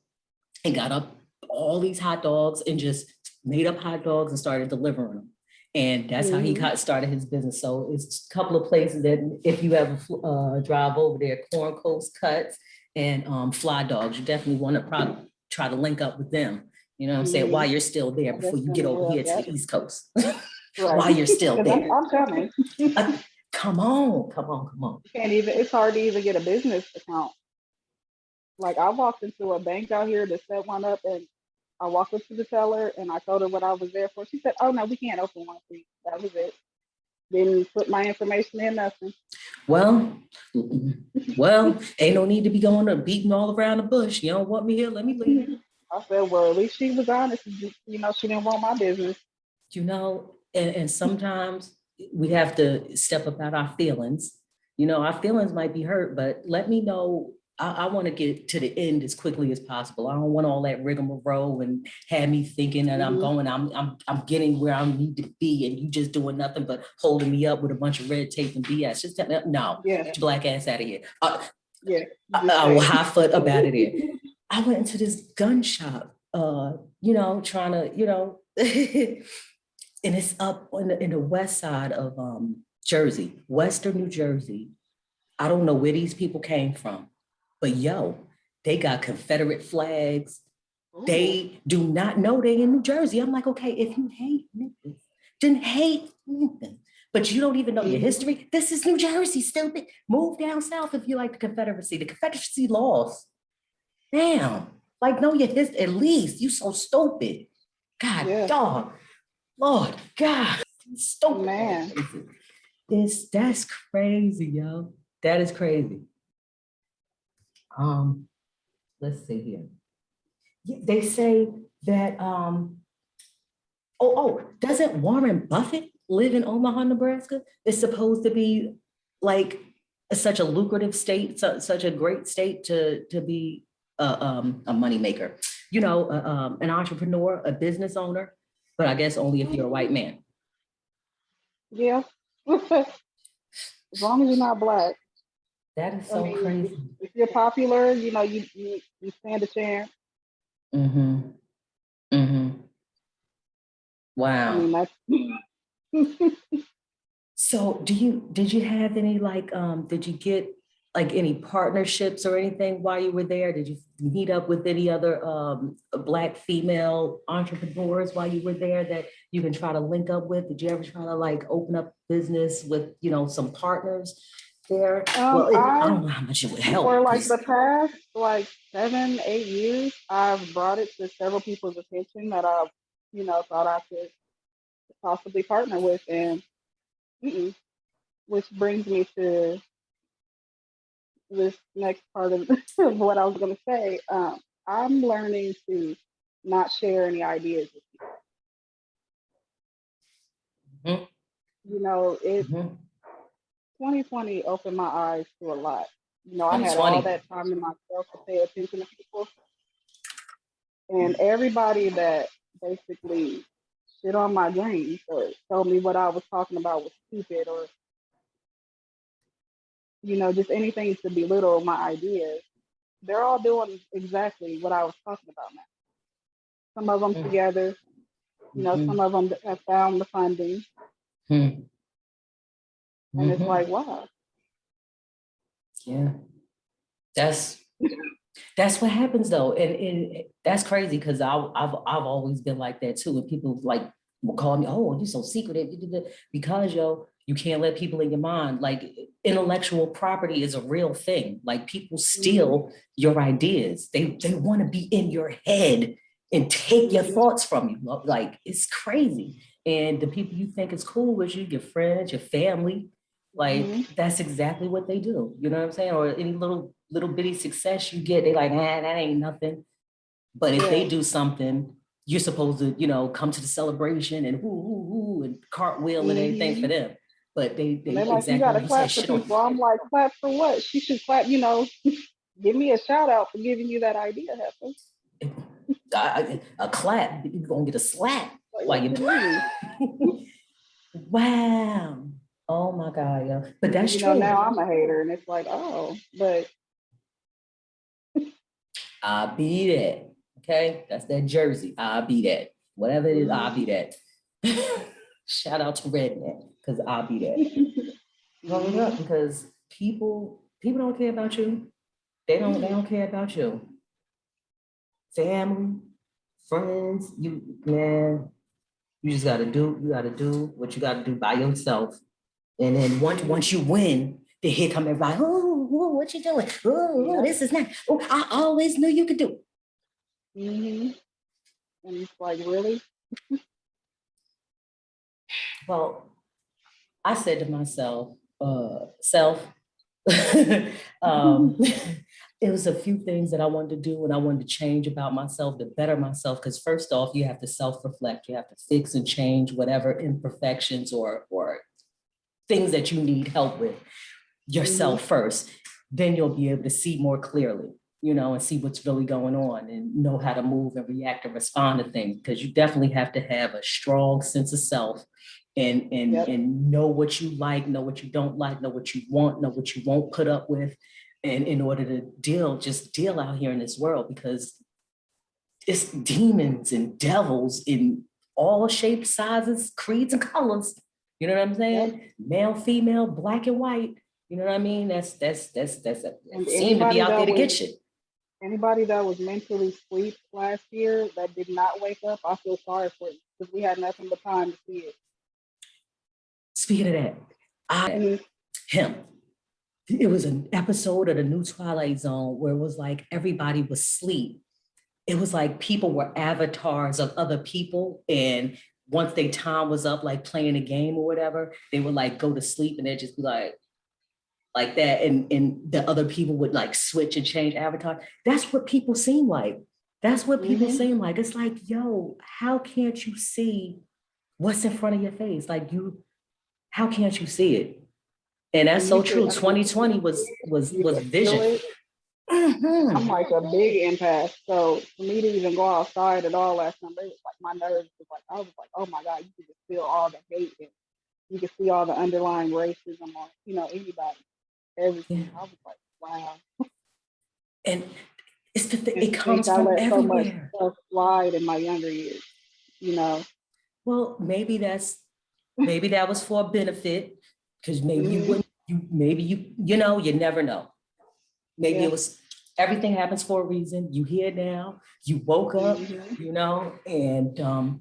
[SPEAKER 1] and got up all these hot dogs and just made up hot dogs and started delivering them. And that's how he got started his business. So it's a couple of places that if you ever drive over there, Corn Coast Cuts and Fly Dogs, you definitely want to probably try to link up with them. You know what I'm saying? While you're still there before you get over here to the East Coast. While you're still there.
[SPEAKER 2] I'm coming.
[SPEAKER 1] Come on, come on, come on.
[SPEAKER 2] You can't even, it's hard to even get a business account. Like I walked into a bank out here to set one up and I walked up to the teller and I told her what I was there for. She said, "Oh no, we can't open one for you." That was it. Didn't put my information in, nothing.
[SPEAKER 1] Well, ain't no need to be going to beating all around the bush. You don't want me here, let me leave.
[SPEAKER 2] I said, well, at least she was honest. You know, she didn't want my business.
[SPEAKER 1] You know, and sometimes we have to step about our feelings. You know, our feelings might be hurt, but let me know. I want to get to the end as quickly as possible. I don't want all that rigmarole and have me thinking that I'm getting where I need to be, and you just doing nothing but holding me up with a bunch of red tape and BS. Just no, get your black ass out of here. I will high foot up out of there. I went into this gun shop, you know, trying to, you know, and it's up in the west side of Jersey, Western New Jersey. I don't know where these people came from, but yo, they got Confederate flags. Ooh. They do not know they in New Jersey. I'm like, okay, if you hate Memphis, then hate Memphis. But you don't even know your history. This is New Jersey, stupid. Move down south if you like the Confederacy. The Confederacy lost. Damn, like know your history at least. You so stupid. God, dog. Lord, God, stupid. Man. That's crazy, yo. That is crazy. Let's see here. They say that doesn't Warren Buffett live in Omaha, Nebraska? It's supposed to be like such a lucrative state, such a great state to be a moneymaker, you know, an entrepreneur, a business owner, but I guess only if you're a white man.
[SPEAKER 2] Yeah. As long as you're not black.
[SPEAKER 1] That is so crazy.
[SPEAKER 2] If you're popular, you know, you stand a chance.
[SPEAKER 1] Wow. I mean, so did you have any did you get like any partnerships or anything while you were there? Did you meet up with any other Black female entrepreneurs while you were there that you can try to link up with? Did you ever try to like open up business with, you know, some partners there? Well, I don't know how much it would help.
[SPEAKER 2] For like the past like 7-8 years, I've brought it to several people's attention that I've, you know, thought I could possibly partner with, and which brings me to this next part of what I was going to say. I'm learning to not share any ideas with people. You know, 2020 opened my eyes to a lot. You know, I had all that time in myself to pay attention to people. And everybody that basically shit on my dreams or told me what I was talking about was stupid, or, you know, just anything to belittle my ideas, they're all doing exactly what I was talking about now. Some of them together, you know, some of them have found the funding. And it's like, wow.
[SPEAKER 1] Yeah. That's what happens though. And that's crazy because I've always been like that too. And people like will call me, oh, you're so secretive. Because you can't let people in your mind. Like intellectual property is a real thing. Like people steal your ideas. They want to be in your head and take your thoughts from you. Like it's crazy. And the people you think is cool with you, your friends, your family, like that's exactly what they do. You know what I'm saying? Or any little bitty success you get, they like, that ain't nothing. But if they do something, you're supposed to, you know, come to the celebration and whoo and cartwheel and everything for them. But they
[SPEAKER 2] like, exactly, you gotta clap for people. I'm like, clap for what? She should clap, you know, give me a shout out for giving you that idea, Heifer.
[SPEAKER 1] A clap, you're gonna get a slap while you Wow. Oh my God, yo. But that's true.
[SPEAKER 2] Now I'm a hater and it's like, oh, but
[SPEAKER 1] I'll be that. Okay. That's that Jersey. I'll be that. Whatever it is, I'll be that. Shout out to Redneck, because I'll be there. Growing up, because people don't care about you. They don't care about you. Family, friends, you just gotta do what you gotta do by yourself. And then once you win, then here come everybody, what you doing? This is not, I always knew you could do it.
[SPEAKER 2] And it's like, really?
[SPEAKER 1] Well, I said to myself, self, it was a few things that I wanted to do and I wanted to change about myself to better myself. Because first off, you have to self-reflect. You have to fix and change whatever imperfections or things that you need help with yourself first. Then you'll be able to see more clearly, and see what's really going on and know how to move and react and respond to things. Because you definitely have to have a strong sense of self and know what you like, know what you don't like, know what you want, know what you won't put up with. And in order to deal out here in this world, because it's demons and devils in all shapes, sizes, creeds, and colors. You know what I'm saying? Yep. Male, female, black and white. You know what I mean? That's seem to be out there to get you.
[SPEAKER 2] Anybody that was mentally asleep last year that did not wake up, I feel sorry for you because we had nothing but time to see it.
[SPEAKER 1] Speaking of that, him. It was an episode of the new Twilight Zone where it was like everybody was asleep. It was like people were avatars of other people. And once their time was up, like playing a game or whatever, they would like go to sleep and they'd just be like that. And the other people would like switch and change avatar. That's what people seem like. That's what people seem like. It's like, yo, how can't you see what's in front of your face? Like how can't you see it? And that's so true. 2020 was vision.
[SPEAKER 2] I'm like a big empath. So for me to even go outside at all last summer, it was like my nerves was like, I was like, oh my God, you can just feel all the hate and you can see all the underlying racism on, anybody, everything. I was like, wow.
[SPEAKER 1] And it's it comes from everywhere. So much
[SPEAKER 2] stuff slide in my younger years,
[SPEAKER 1] Well, maybe that was for a benefit, because maybe you wouldn't, you never know. Maybe it was, everything happens for a reason. You here now, you woke up, and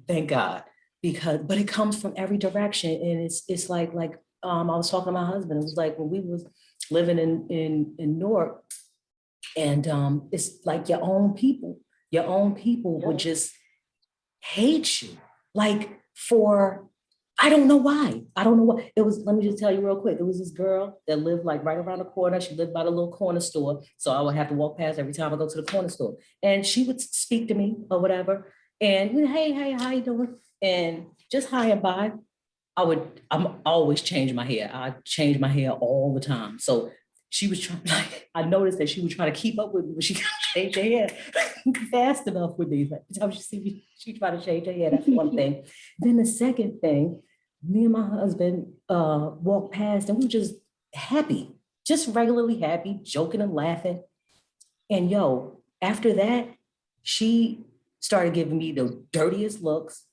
[SPEAKER 1] thank God, but it comes from every direction. And it's like I was talking to my husband, it was like when we was living in Newark, and it's like your own people would just hate you, like for, I don't know why. It was, let me just tell you real quick. It was this girl that lived like right around the corner. She lived by the little corner store. So I would have to walk past every time I go to the corner store. And she would speak to me or whatever. And hey, how you doing? And just hi and bye. I'm always changing my hair. I change my hair all the time. So she was trying, like, I noticed that she was trying to keep up with me, but she can't change her hair fast enough with me. Every time she see me, she try to change her hair. That's one thing. Then the second thing, me and my husband walked past and we were just happy, just regularly happy, joking and laughing. And after that, she started giving me the dirtiest looks.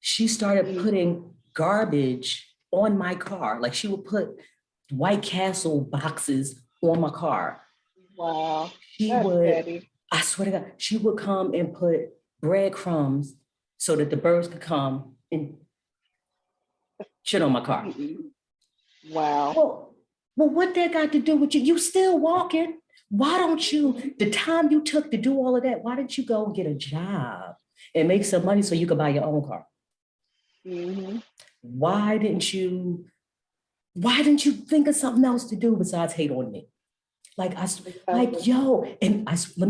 [SPEAKER 1] She started putting garbage on my car. Like she would put White Castle boxes on my car.
[SPEAKER 2] Wow.
[SPEAKER 1] I swear to God, she would come and put breadcrumbs so that the birds could come and shit on my car.
[SPEAKER 2] Wow.
[SPEAKER 1] Well, what that got to do with you? You still walking. Why don't you, the time you took to do all of that, why didn't you go get a job and make some money so you could buy your own car? Why didn't you think of something else to do besides hate on me? Let me tell you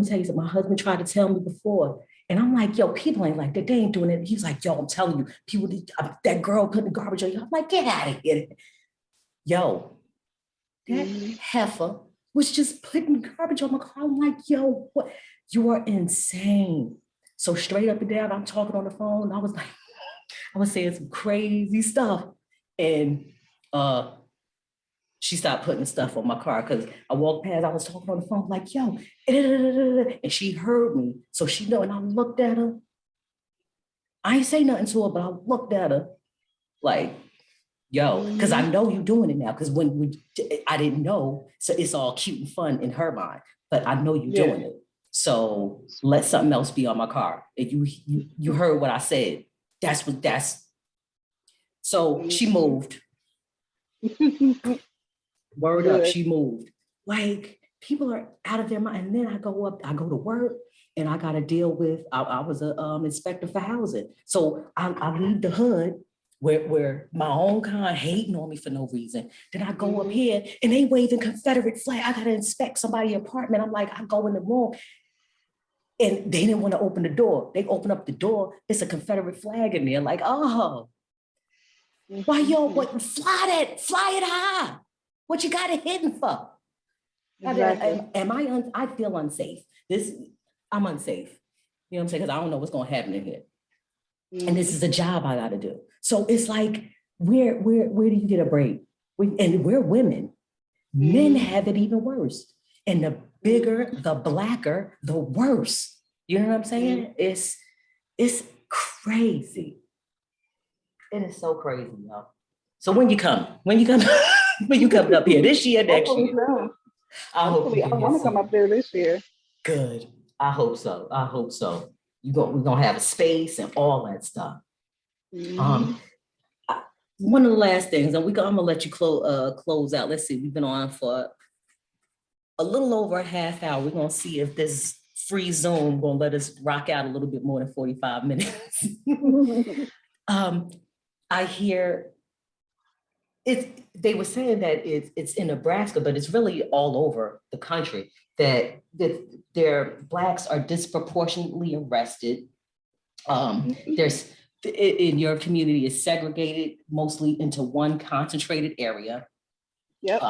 [SPEAKER 1] something, my husband tried to tell me before, and I'm like, yo, people ain't like that, they ain't doing it. He's like, yo, I'm telling you, people, that girl putting garbage on you. I'm like, get out of here. Yo, that heifer was just putting garbage on my car. I'm like, yo, what? You are insane. So straight up and down, I'm talking on the phone. I was saying some crazy stuff. And she stopped putting stuff on my car because I walked past, I was talking on the phone, like, yo, and she heard me. So she know, and I looked at her. I ain't say nothing to her, but I looked at her. Like, yo, because I know you doing it now. Because I didn't know, so it's all cute and fun in her mind, but I know you doing it. So let something else be on my car. If you heard what I said, that's. So she moved. Word up, she moved. Like, people are out of their mind. And then I go to work, and I got to deal with, I was a inspector for housing. So I leave the hood where my own kind hating on me for no reason. Then I go up here and they waving Confederate flag. I got to inspect somebody's apartment. I'm like, I go in the room and they didn't want to open the door. They open up the door. It's a Confederate flag in there. Like, oh, why what? Fly it high. What you got it hidden for? Exactly. I feel unsafe. I'm unsafe. You know what I'm saying? Because I don't know what's going to happen in here. And this is a job I got to do. So it's like, where do you get a break? And we're women. Men have it even worse. And the bigger, the blacker, the worse. You know what I'm saying? It's crazy. It is so crazy, y'all. So when you come when you coming up here this year, next year?
[SPEAKER 2] I want to come up there this year.
[SPEAKER 1] Good. I hope so. We're gonna have a space and all that stuff. One of the last things, and I'm gonna let you close out. Let's see, we've been on for a little over a half hour. We're gonna see if this free Zoom gonna let us rock out a little bit more than 45 minutes. I hear they were saying that it's in Nebraska, but it's really all over the country that their Blacks are disproportionately arrested. There's in your community is segregated mostly into one concentrated area.
[SPEAKER 2] Yep.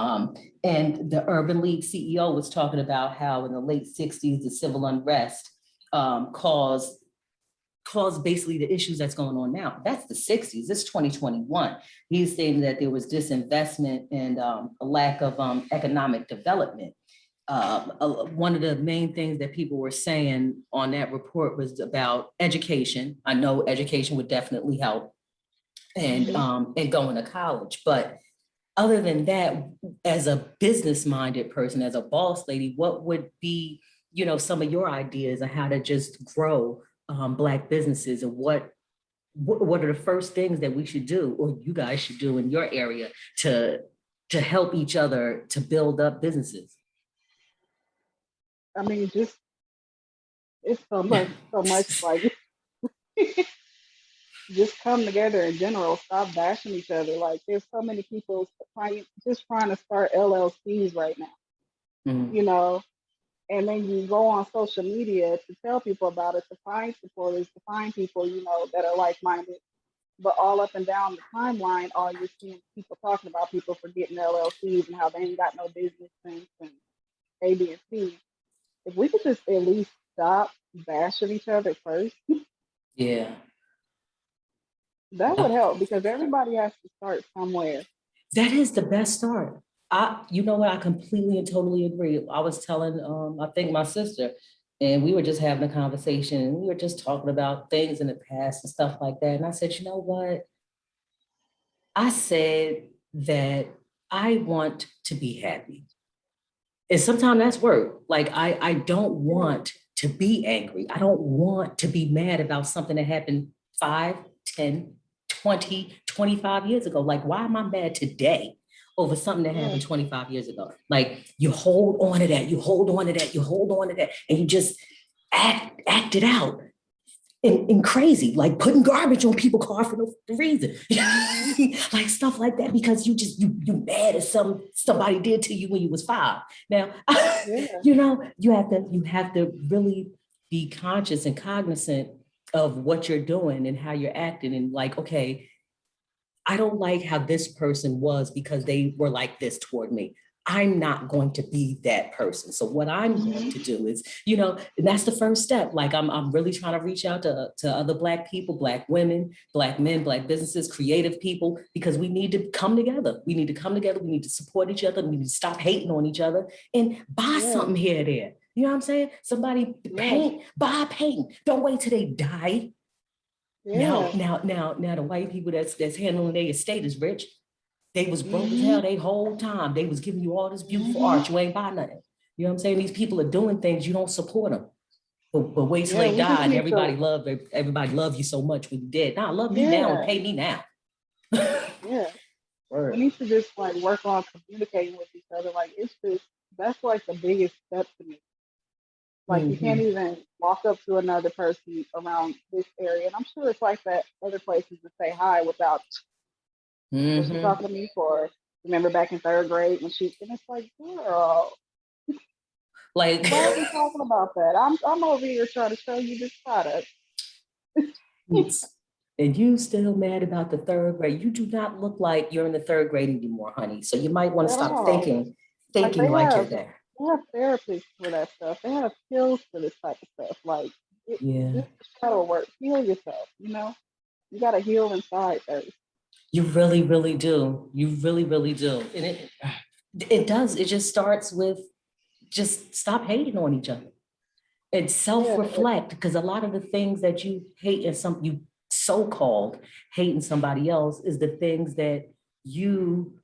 [SPEAKER 1] And the Urban League CEO was talking about how in the late 60s, the civil unrest caused basically the issues that's going on now. That's the 60s, it's 2021. He's saying that there was disinvestment and a lack of economic development. One of the main things that people were saying on that report was about education. I know education would definitely help and going to college, but other than that, as a business-minded person, as a boss lady, what would be, some of your ideas on how to just grow Black businesses, and what are the first things that we should do, or you guys should do in your area to help each other to build up businesses?
[SPEAKER 2] I mean, it's so much like just come together in general, stop bashing each other. Like, there's so many people trying to start LLCs right now, and then you go on social media to tell people about it, to find supporters, to find people, that are like-minded. But all up and down the timeline, all you're seeing people talking about people for getting LLCs and how they ain't got no business sense and A, B, and C. If we could just at least stop bashing each other first.
[SPEAKER 1] Yeah.
[SPEAKER 2] That would help, because everybody has to start somewhere.
[SPEAKER 1] That is the best start. You know what? I completely and totally agree. I was telling, I think my sister, and we were just having a conversation, and we were just talking about things in the past and stuff like that. And I said, you know what? I said that I want to be happy. And sometimes that's work. Like, I don't want to be angry. I don't want to be mad about something that happened 5, 10, 20, 25 years ago. Like, why am I mad today over something that happened 25 years ago? Like, you hold on to that, you hold on to that, you hold on to that, and you just act it out. And crazy, like putting garbage on people's car for no reason, like stuff like that, because you mad at somebody did to you when you was 5. Now, you have to really be conscious and cognizant of what you're doing and how you're acting, and like, okay, I don't like how this person was because they were like this toward me. I'm not going to be that person. So what I'm going to do is, and that's the first step. Like, I'm really trying to reach out to other Black people, Black women, Black men, Black businesses, creative people, because we need to come together. We need to come together. We need to support each other. We need to stop hating on each other and buy something here or there. You know what I'm saying? Somebody buy paint. Don't wait till they die.
[SPEAKER 2] Yeah.
[SPEAKER 1] Now the white people that's handling their estate is rich. They was broke as
[SPEAKER 2] Mm-hmm.
[SPEAKER 1] hell they whole time. They was giving you all this beautiful
[SPEAKER 2] Mm-hmm.
[SPEAKER 1] art. You ain't buy nothing. You know what I'm saying? These people are doing things, you don't support them. But wait till
[SPEAKER 2] Yeah,
[SPEAKER 1] they
[SPEAKER 2] we
[SPEAKER 1] die
[SPEAKER 2] just
[SPEAKER 1] and
[SPEAKER 2] need to,
[SPEAKER 1] everybody love you so much when you dead. Nah, love me now and
[SPEAKER 2] yeah,
[SPEAKER 1] pay me now.
[SPEAKER 2] yeah. We
[SPEAKER 1] Word.
[SPEAKER 2] need to just like work on communicating with each other. Like it's just that's like the biggest step to me. Like you can't
[SPEAKER 1] Mm-hmm.
[SPEAKER 2] even walk up to another person around this area, and I'm sure it's like that other places to say hi without was she
[SPEAKER 1] Mm-hmm.
[SPEAKER 2] talking to me for? Remember back in third grade when she and it's like, girl,
[SPEAKER 1] Like,
[SPEAKER 2] why are we talking about that? I'm over here trying to show you this product.
[SPEAKER 1] and you still mad about the third grade. You do not look like you're in the third grade anymore, honey. So you might want to
[SPEAKER 2] At
[SPEAKER 1] stop
[SPEAKER 2] all. Like
[SPEAKER 1] thinking like you're there.
[SPEAKER 2] they have therapists for that stuff. They have skills for this type of stuff. Like
[SPEAKER 1] Yeah.
[SPEAKER 2] this shadow work. Heal yourself. You know, you gotta heal inside first.
[SPEAKER 1] You really, really do. You really, really do. And it does. It just starts with just stop hating on each other and
[SPEAKER 2] Yeah,
[SPEAKER 1] self-reflect, because a lot of the things that you hate in some you so-called hate in somebody else is the things that you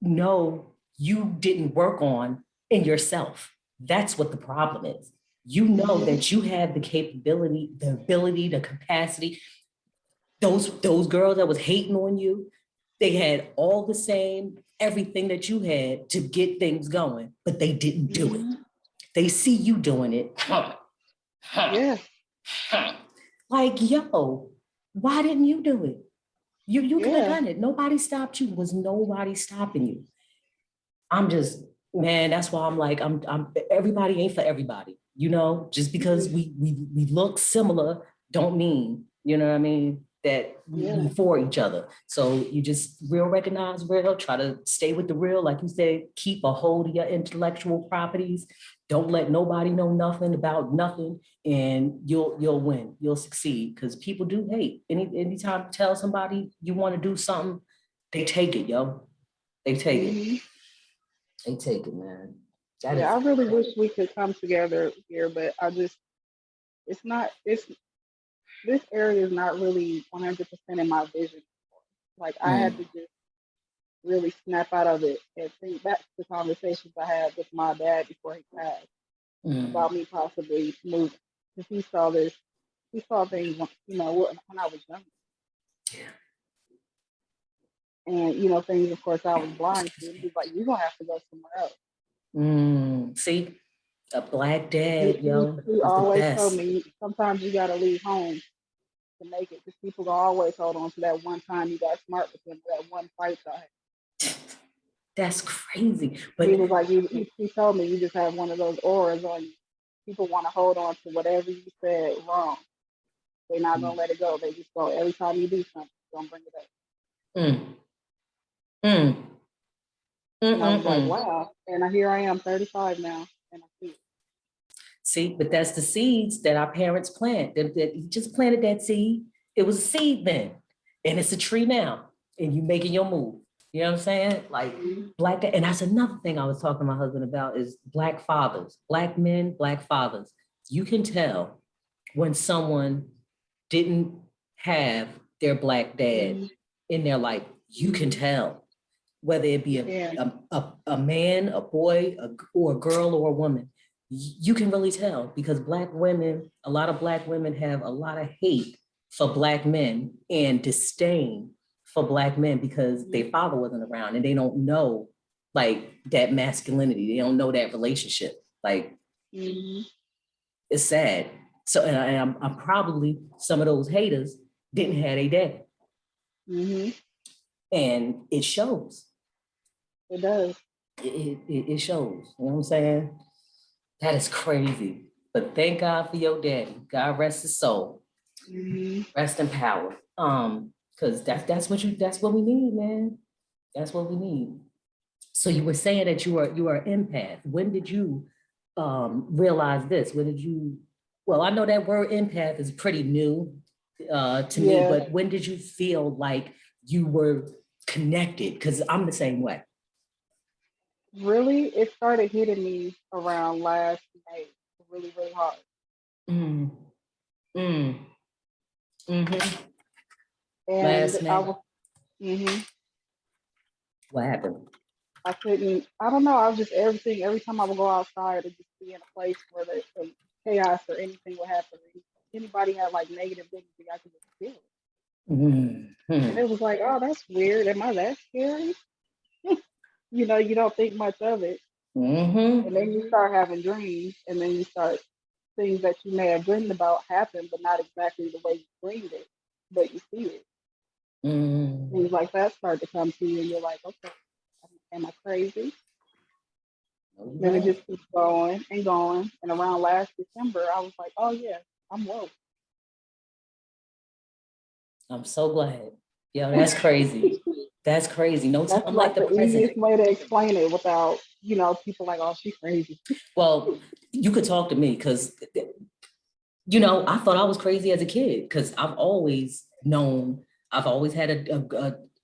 [SPEAKER 1] know you didn't work on in yourself. That's what the problem is. You know
[SPEAKER 2] hmm
[SPEAKER 1] that you have the capability, the ability, the capacity. Those girls that was hating on you, they had all the same everything that you had to get things going, but they didn't do it.
[SPEAKER 2] hmm
[SPEAKER 1] They see you doing it.
[SPEAKER 2] yeah,
[SPEAKER 1] Like, yo, why didn't you do it? You could have
[SPEAKER 2] yeah,
[SPEAKER 1] done it. Nobody stopped you. Was nobody stopping you? I'm just, man, that's why I'm like, I'm everybody ain't for everybody. You know, just because
[SPEAKER 2] yeah,
[SPEAKER 1] we look similar don't mean, you know what I mean, that we
[SPEAKER 2] yeah.
[SPEAKER 1] for each other. So you just real recognize real, try to stay with the real, like you said, keep a hold of your intellectual properties. Don't let nobody know nothing about nothing, and you'll win. You'll succeed because people do hate. Anytime you tell somebody you want to do something, they take it, yo. They take it.
[SPEAKER 2] hmm
[SPEAKER 1] They take it, man. That
[SPEAKER 2] Yeah,
[SPEAKER 1] is
[SPEAKER 2] I really wish we could come together here, but I just it's not. It's this area is not really 100% in my vision. Like I had to
[SPEAKER 1] mm,
[SPEAKER 2] just really snap out of it and think back to the conversations I had with my dad before he passed
[SPEAKER 1] mm,
[SPEAKER 2] about me possibly moving. Because he saw things, when I was young. And, things, of course, I was blind to. And he was like, you're going to have to go somewhere else.
[SPEAKER 1] See, a black
[SPEAKER 2] He,
[SPEAKER 1] dad,
[SPEAKER 2] he,
[SPEAKER 1] yo,
[SPEAKER 2] he
[SPEAKER 1] is the
[SPEAKER 2] always told
[SPEAKER 1] best.
[SPEAKER 2] me, sometimes you got to leave home to make it. Because people gonna always hold on to that one time you got smart with them, that one fight y'all had.
[SPEAKER 1] That's crazy.
[SPEAKER 2] He
[SPEAKER 1] But
[SPEAKER 2] was like, he told me, you just have one of those auras on you. People want to hold on to whatever you said wrong. They're not gonna let it go. They just go every time you do something, you're gonna bring it up.
[SPEAKER 1] mm, mm,
[SPEAKER 2] And I was like,
[SPEAKER 1] mm.
[SPEAKER 2] wow. And here I am, 35 now, and I see it.
[SPEAKER 1] See, but that's the seeds that our parents plant. That he just planted that seed. It was a seed then, and it's a tree now. And you making your move. You know what I'm saying? Like
[SPEAKER 2] Mhm.
[SPEAKER 1] black, and that's another thing I was talking to my husband about is black fathers, black men, black fathers. You can tell when someone didn't have their black dad
[SPEAKER 2] Mhm.
[SPEAKER 1] in their life. You can
[SPEAKER 2] Mhm.
[SPEAKER 1] tell whether it be
[SPEAKER 2] You can.
[SPEAKER 1] a man, a boy, or a girl or a woman. You can really tell because black women, a lot of black women have a lot of hate for black men and disdain for black men because
[SPEAKER 2] Mhm.
[SPEAKER 1] their father wasn't around and they don't know like that masculinity. They don't know that relationship. Like
[SPEAKER 2] Mhm.
[SPEAKER 1] it's sad. So and I'm probably some of those haters didn't have a dad,
[SPEAKER 2] Mhm.
[SPEAKER 1] and it shows.
[SPEAKER 2] It does.
[SPEAKER 1] It shows. You know what I'm saying? That is crazy. But thank God for your daddy. God rest his soul.
[SPEAKER 2] Mhm.
[SPEAKER 1] Rest in power. Because that's what we need, man. That's what we need. So you were saying that you are an empath. When did you realize this? When did you well, I know that word empath is pretty new to me,
[SPEAKER 2] Yeah.
[SPEAKER 1] but when did you feel like you were connected? Because I'm the same way.
[SPEAKER 2] Really, it started hitting me around last May, really, really hard.
[SPEAKER 1] Mm, mm, Mm-hmm.
[SPEAKER 2] And
[SPEAKER 1] Last
[SPEAKER 2] I
[SPEAKER 1] name.
[SPEAKER 2] was, hmm
[SPEAKER 1] What happened?
[SPEAKER 2] I couldn't, I don't know, I was just everything, every time I would go outside, it'd just be in a place where the chaos or anything would happen. Anybody had like negative energy, I could just feel it. And
[SPEAKER 1] Mm-hmm.
[SPEAKER 2] it was like, oh, that's weird. Am I that scary? You don't think much of it. And
[SPEAKER 1] Mm-hmm.
[SPEAKER 2] then you start having dreams, and then you start things that you may have dreamed about happen, but not exactly the way you dreamed it, but you see it.
[SPEAKER 1] Mm-hmm.
[SPEAKER 2] Things like that start to come to you, and you're like, okay, am I crazy?
[SPEAKER 1] No, you're
[SPEAKER 2] Then it
[SPEAKER 1] right.
[SPEAKER 2] just keeps going and going. And around last December, I was like, oh yeah, I'm woke.
[SPEAKER 1] I'm so glad. Yo, that's crazy. That's crazy. No
[SPEAKER 2] That's
[SPEAKER 1] time like
[SPEAKER 2] like
[SPEAKER 1] the
[SPEAKER 2] the
[SPEAKER 1] present.
[SPEAKER 2] easiest way to explain it without, people like, oh, she's crazy.
[SPEAKER 1] Well, you could talk to me because, I thought I was crazy as a kid because I've always known, I've always had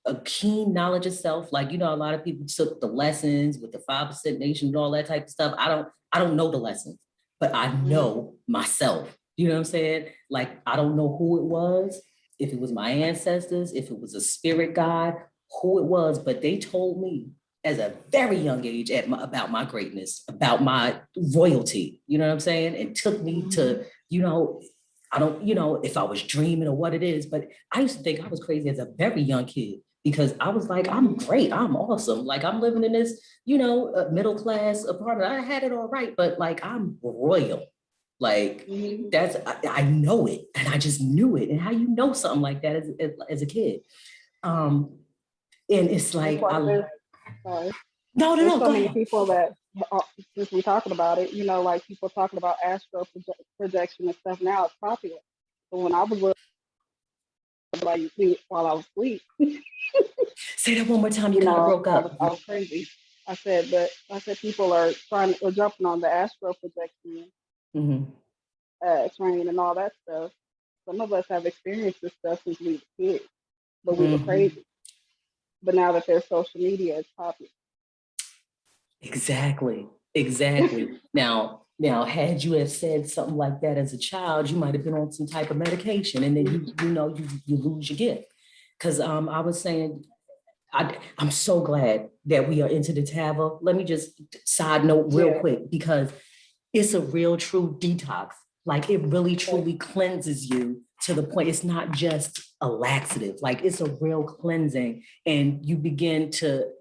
[SPEAKER 1] a keen knowledge of self. Like, a lot of people took the lessons with the 5% nation and all that type of stuff. I don't know the lessons, but I
[SPEAKER 2] Mhm.
[SPEAKER 1] know myself. You know what I'm saying? Like, I don't know who it was, if it was my ancestors, if it was a spirit guide, who it was, but they told me as a very young age about my greatness, about my royalty. You know what I'm saying? It took me
[SPEAKER 2] Mhm.
[SPEAKER 1] to I don't, if I was dreaming or what it is, but I used to think I was crazy as a very young kid because I was like, I'm
[SPEAKER 2] Mhm.
[SPEAKER 1] great, I'm awesome. Like I'm living in this, middle class apartment. I had it all right, but like I'm royal. Like
[SPEAKER 2] Mhm.
[SPEAKER 1] I know it and I just knew it. And how you know something like that as a kid. Um, and it's
[SPEAKER 2] That's
[SPEAKER 1] like,
[SPEAKER 2] why there's sorry.
[SPEAKER 1] no,
[SPEAKER 2] There's so
[SPEAKER 1] go
[SPEAKER 2] many
[SPEAKER 1] ahead.
[SPEAKER 2] people that, since we're talking about it, like people talking about projection and stuff now, it's popular. But when I was little, like while I was asleep,
[SPEAKER 1] Say that one more time. You kind of broke up.
[SPEAKER 2] I was crazy. I said people are jumping on the astro projection
[SPEAKER 1] Mhm.
[SPEAKER 2] train and all that stuff. Some of us have experienced this stuff since we were kids, but we were
[SPEAKER 1] Mhm.
[SPEAKER 2] crazy. But now that there's social media, it's popular.
[SPEAKER 1] Exactly. Exactly. Now, had you have said something like that as a child, you might have been on some type of medication, and then you lose your gift. Because I was saying, I'm so glad that we are into the TAVA. Let me just side note real
[SPEAKER 2] Yeah.
[SPEAKER 1] quick because it's a real true detox. Like it really truly cleanses you to the point. It's not just a laxative. Like it's a real cleansing, and you begin to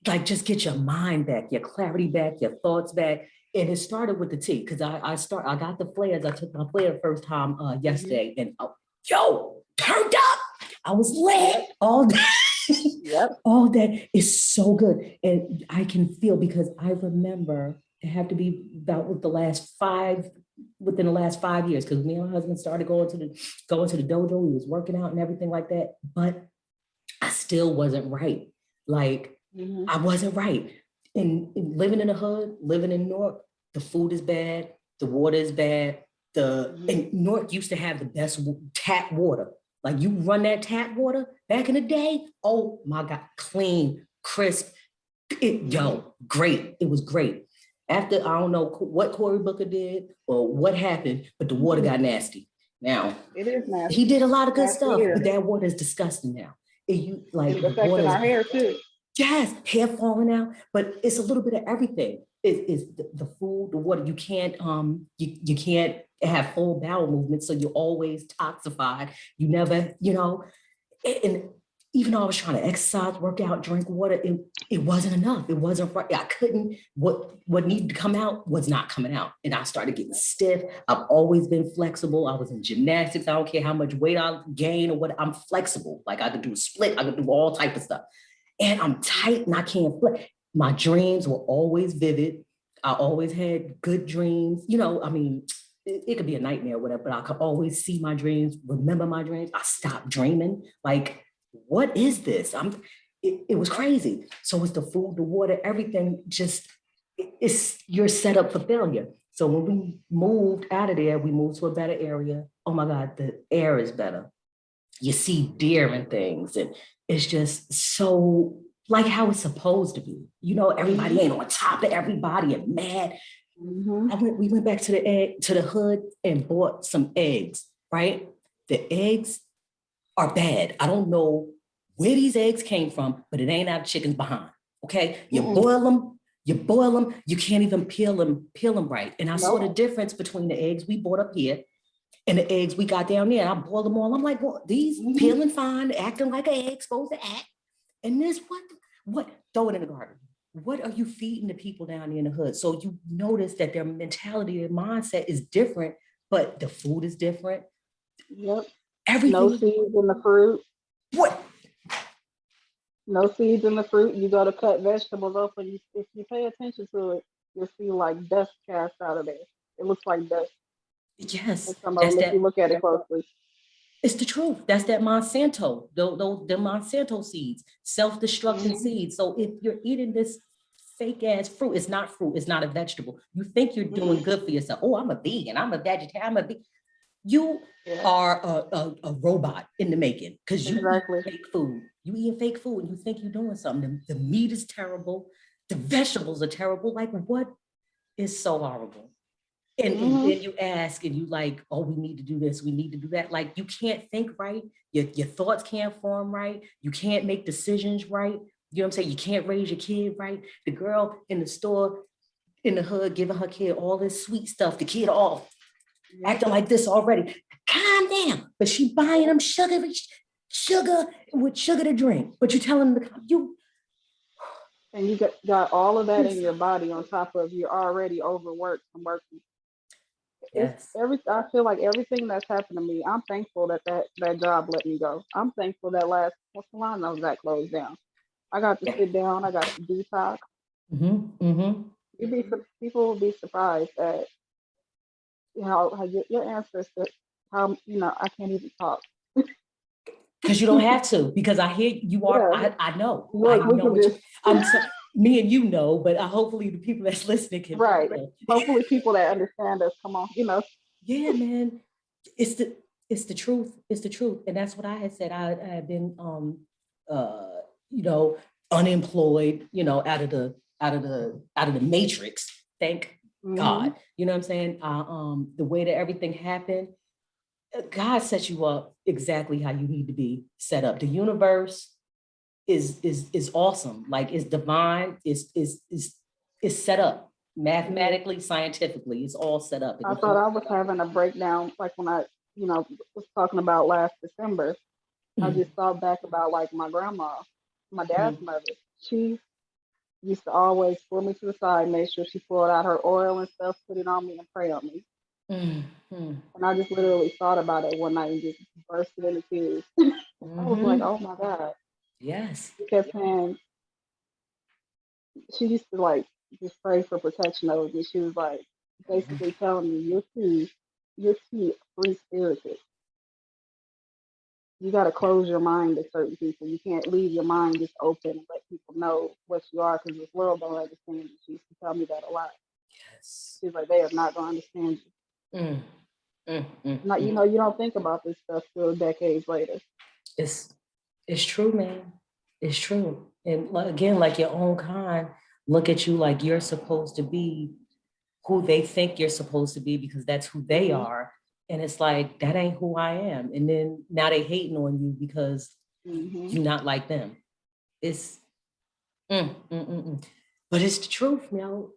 [SPEAKER 1] like just get your mind back, your clarity back, your thoughts back. And it started with the tea because I got the flares. I took my flare the first time
[SPEAKER 2] Hmm.
[SPEAKER 1] yesterday, and yo, turned up. I was lit
[SPEAKER 2] Yep.
[SPEAKER 1] all day.
[SPEAKER 2] Yep.
[SPEAKER 1] All that is so good, and I can feel because I remember it had to be about within the last 5 years because me and my husband started going to the dojo. We was working out and everything like that, but I still wasn't right. Like
[SPEAKER 2] Hmm.
[SPEAKER 1] I wasn't right. And living in the hood, living in Newark, the food is bad, the water is bad.
[SPEAKER 2] Hmm.
[SPEAKER 1] And Newark used to have the best tap water. Like you run that tap water back in the day, oh my God, clean, crisp.
[SPEAKER 2] Hmm.
[SPEAKER 1] Great. It was great. After I don't know what Cory Booker did or what happened, but the water got nasty. Now
[SPEAKER 2] It is
[SPEAKER 1] he
[SPEAKER 2] nasty.
[SPEAKER 1] did a lot of good
[SPEAKER 2] Nasty
[SPEAKER 1] stuff, but
[SPEAKER 2] here.
[SPEAKER 1] that water is disgusting now. You like
[SPEAKER 2] It's
[SPEAKER 1] the water
[SPEAKER 2] affecting
[SPEAKER 1] is
[SPEAKER 2] our hair too.
[SPEAKER 1] yes, hair falling out, but it's a little bit of everything. It's the food, the water. You can't have full bowel movement, so you're always toxified. You never, and even though I was trying to exercise, work out, drink water, it wasn't enough. It wasn't right. I couldn't, what needed to come out was not coming out. And I started getting stiff. I've always been flexible. I was in gymnastics. I don't care how much weight I gain or what, I'm flexible. Like I could do a split, I could do all type of stuff. And I'm tight and I can't flip. My dreams were always vivid. I always had good dreams. I mean, it could be a nightmare or whatever, but I could always see my dreams, remember my dreams. I stopped dreaming. Like, what is this? It was crazy. So it's the food, the water, everything just you're set up for failure. So when we moved out of there, we moved to a better area. Oh my God, the air is better. You see deer and things, and it's just so like how it's supposed to be. Everybody
[SPEAKER 2] Hmm.
[SPEAKER 1] ain't on top of everybody and mad.
[SPEAKER 2] Hmm.
[SPEAKER 1] We went back to the hood and bought some eggs, right? the eggs are bad. I don't know where these eggs came from, but it ain't out of chicken's behind. Okay, you boil them, you can't even peel them right. And I saw the difference between the eggs we bought up here and the eggs we got down there. And I boiled them all. I'm like, well, these peeling fine, acting like an egg supposed to act. And this, what? Throw it in the garbage. What are you feeding the people down there in the hood? So you notice that their mentality, their mindset is different, but the food is different.
[SPEAKER 2] Yep.
[SPEAKER 1] Everything.
[SPEAKER 2] No seeds in the fruit.
[SPEAKER 1] What?
[SPEAKER 2] No seeds in the fruit. You go to cut vegetables open. If you pay attention to it, you'll see like dust cast out of there. It looks like dust.
[SPEAKER 1] Yes,
[SPEAKER 2] Some of them, if you look at it closely.
[SPEAKER 1] It's the truth. That's that Monsanto, the Monsanto seeds, self-destructing seeds. So if you're eating this fake ass fruit, it's not fruit, it's not a vegetable. You think you're doing good for yourself. Oh, I'm a vegan, I'm a vegetarian, I'm a vegan. You are a robot in the making because you eat fake food. You eat fake food and you think you're doing something. The meat is terrible. The vegetables are terrible. Like, what is so horrible? And then you ask and you like, oh, we need to do this, we need to do that. Like, you can't think right. Your thoughts can't form right. You can't make decisions right. You know what I'm saying? You can't raise your kid right. The girl in the store in the hood giving her kid all this sweet stuff. The kid all acting like this already. Calm down. But she buying them sugar with sugar to drink. But you telling them you.
[SPEAKER 2] And you got all of that in your body on top of you're already overworked from working.
[SPEAKER 1] Yes.
[SPEAKER 2] I feel like everything that's happened to me, I'm thankful that job let me go. I'm thankful that last salon I was at closed down. I got to sit down. I got to detox. People will be surprised at how your ancestors, how I can't even talk.
[SPEAKER 1] Because you don't have to, because I hear you are, I know.
[SPEAKER 2] Look,
[SPEAKER 1] I know what I'm so, me and you know, but hopefully the people that's listening can.
[SPEAKER 2] Right. Hopefully people that understand us, come on,
[SPEAKER 1] Yeah, man. It's the truth. It's the truth. And that's what I had said. I had been unemployed, out of the matrix. Thank God. You know what I'm saying? The way that everything happened, God set you up exactly how you need to be set up. The universe is awesome. Like, it's divine, is set up mathematically, scientifically. It's all set up.
[SPEAKER 2] I thought I was having a breakdown, like when I, was talking about last December. I just thought back about like my grandma, my dad's mother. She used to always pull me to the side, make sure she pulled out her oil and stuff, put it on me and pray on me. And I just literally thought about it one night and just bursted into tears. I was like, oh my God.
[SPEAKER 1] Yes.
[SPEAKER 2] She kept saying, she used to like just pray for protection over me. She was like basically telling me, you're too free spirited. You got to close your mind to certain people. You can't leave your mind just open and let people know what you are, because this world don't understand you. She used to tell me that a lot.
[SPEAKER 1] Yes.
[SPEAKER 2] She's like, they are not going to understand you. You don't think about this stuff till decades later.
[SPEAKER 1] It's true, man. It's true. And again, like your own kind look at you like you're supposed to be who they think you're supposed to be, because that's who they are. And it's like, that ain't who I am. And then now they hating on you because you're not like them. It's But it's the truth,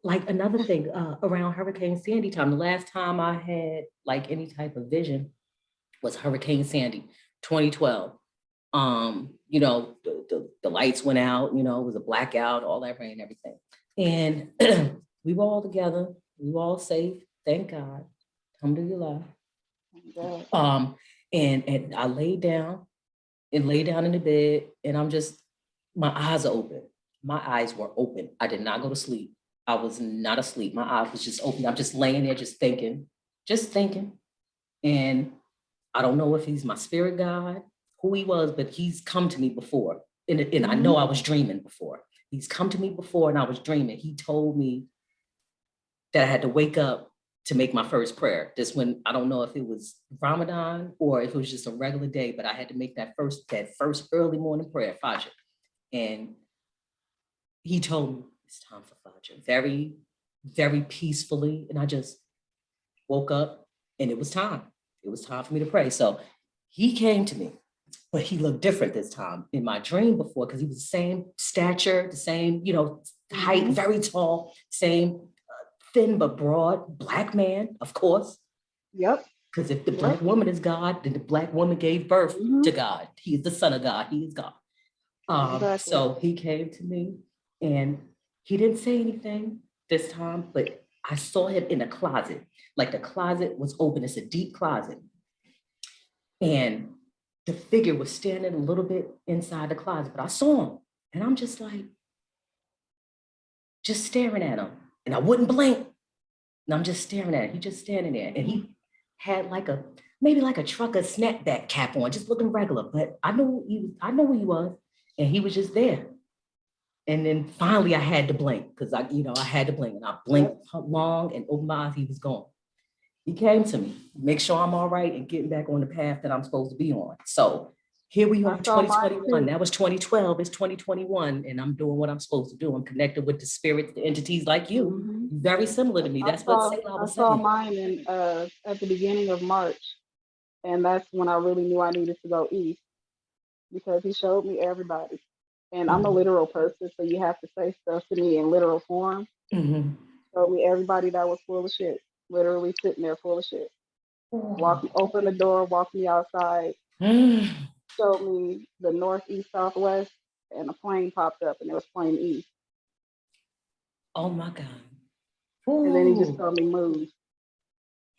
[SPEAKER 1] Like, another thing, around Hurricane Sandy time, the last time I had like any type of vision was Hurricane Sandy, 2012. The lights went out, it was a blackout, all that rain, everything. And we were all together, we were all safe, thank God. Alhamdulillah. And I laid down in the bed, and my eyes are open. My eyes were open. I did not go to sleep. I was not asleep. My eyes was just open. I'm just laying there, just thinking. And I don't know if he's my spirit guide, who he was, but he's come to me before. And I know I was dreaming before. He's come to me before and I was dreaming. He told me that I had to wake up to make my first prayer. This when, I don't know if it was Ramadan or if it was just a regular day, but I had to make that first early morning prayer, Fajr. And he told me it's time for Fajr, very, very peacefully. And I just woke up and it was time. It was time for me to pray. So He came to me, but he looked different this time. In my dream before, because he was the same stature, the same, height, very tall, same thin but broad, black man, of course.
[SPEAKER 2] Yep.
[SPEAKER 1] Because if the black woman is God, then the black woman gave birth to God. He is the son of God. He is God.
[SPEAKER 2] Exactly.
[SPEAKER 1] So he came to me and he didn't say anything this time, but I saw him in a closet. Like the closet was open. It's a deep closet. And the figure was standing a little bit inside the closet, but I saw him and I'm just like, just staring at him. And I wouldn't blink. And I'm just staring at him. He just standing there. And he had maybe like a trucker snapback cap on, just looking regular. But I know who he was. And he was just there. And then finally I had to blink because I had to blink. And I blinked long and opened my eyes, he was gone. He came to me, make sure I'm all right and getting back on the path that I'm supposed to be on. So here we are, 2021. That was 2012, it's 2021, and I'm doing what I'm supposed to do. I'm connected with the spirits, the entities like you, very similar to me. That's what Selah was saying.
[SPEAKER 2] I saw mine at the beginning of March, and that's when I really knew I needed to go east because he showed me everybody. And I'm a literal person, so you have to say stuff to me in literal form. Showed me everybody that was full of shit, literally sitting there full of shit. Open the door, walk me outside, showed me the north, east, southwest, and a plane popped up, and it was plane east.
[SPEAKER 1] Oh my God.
[SPEAKER 2] And then he just told me move.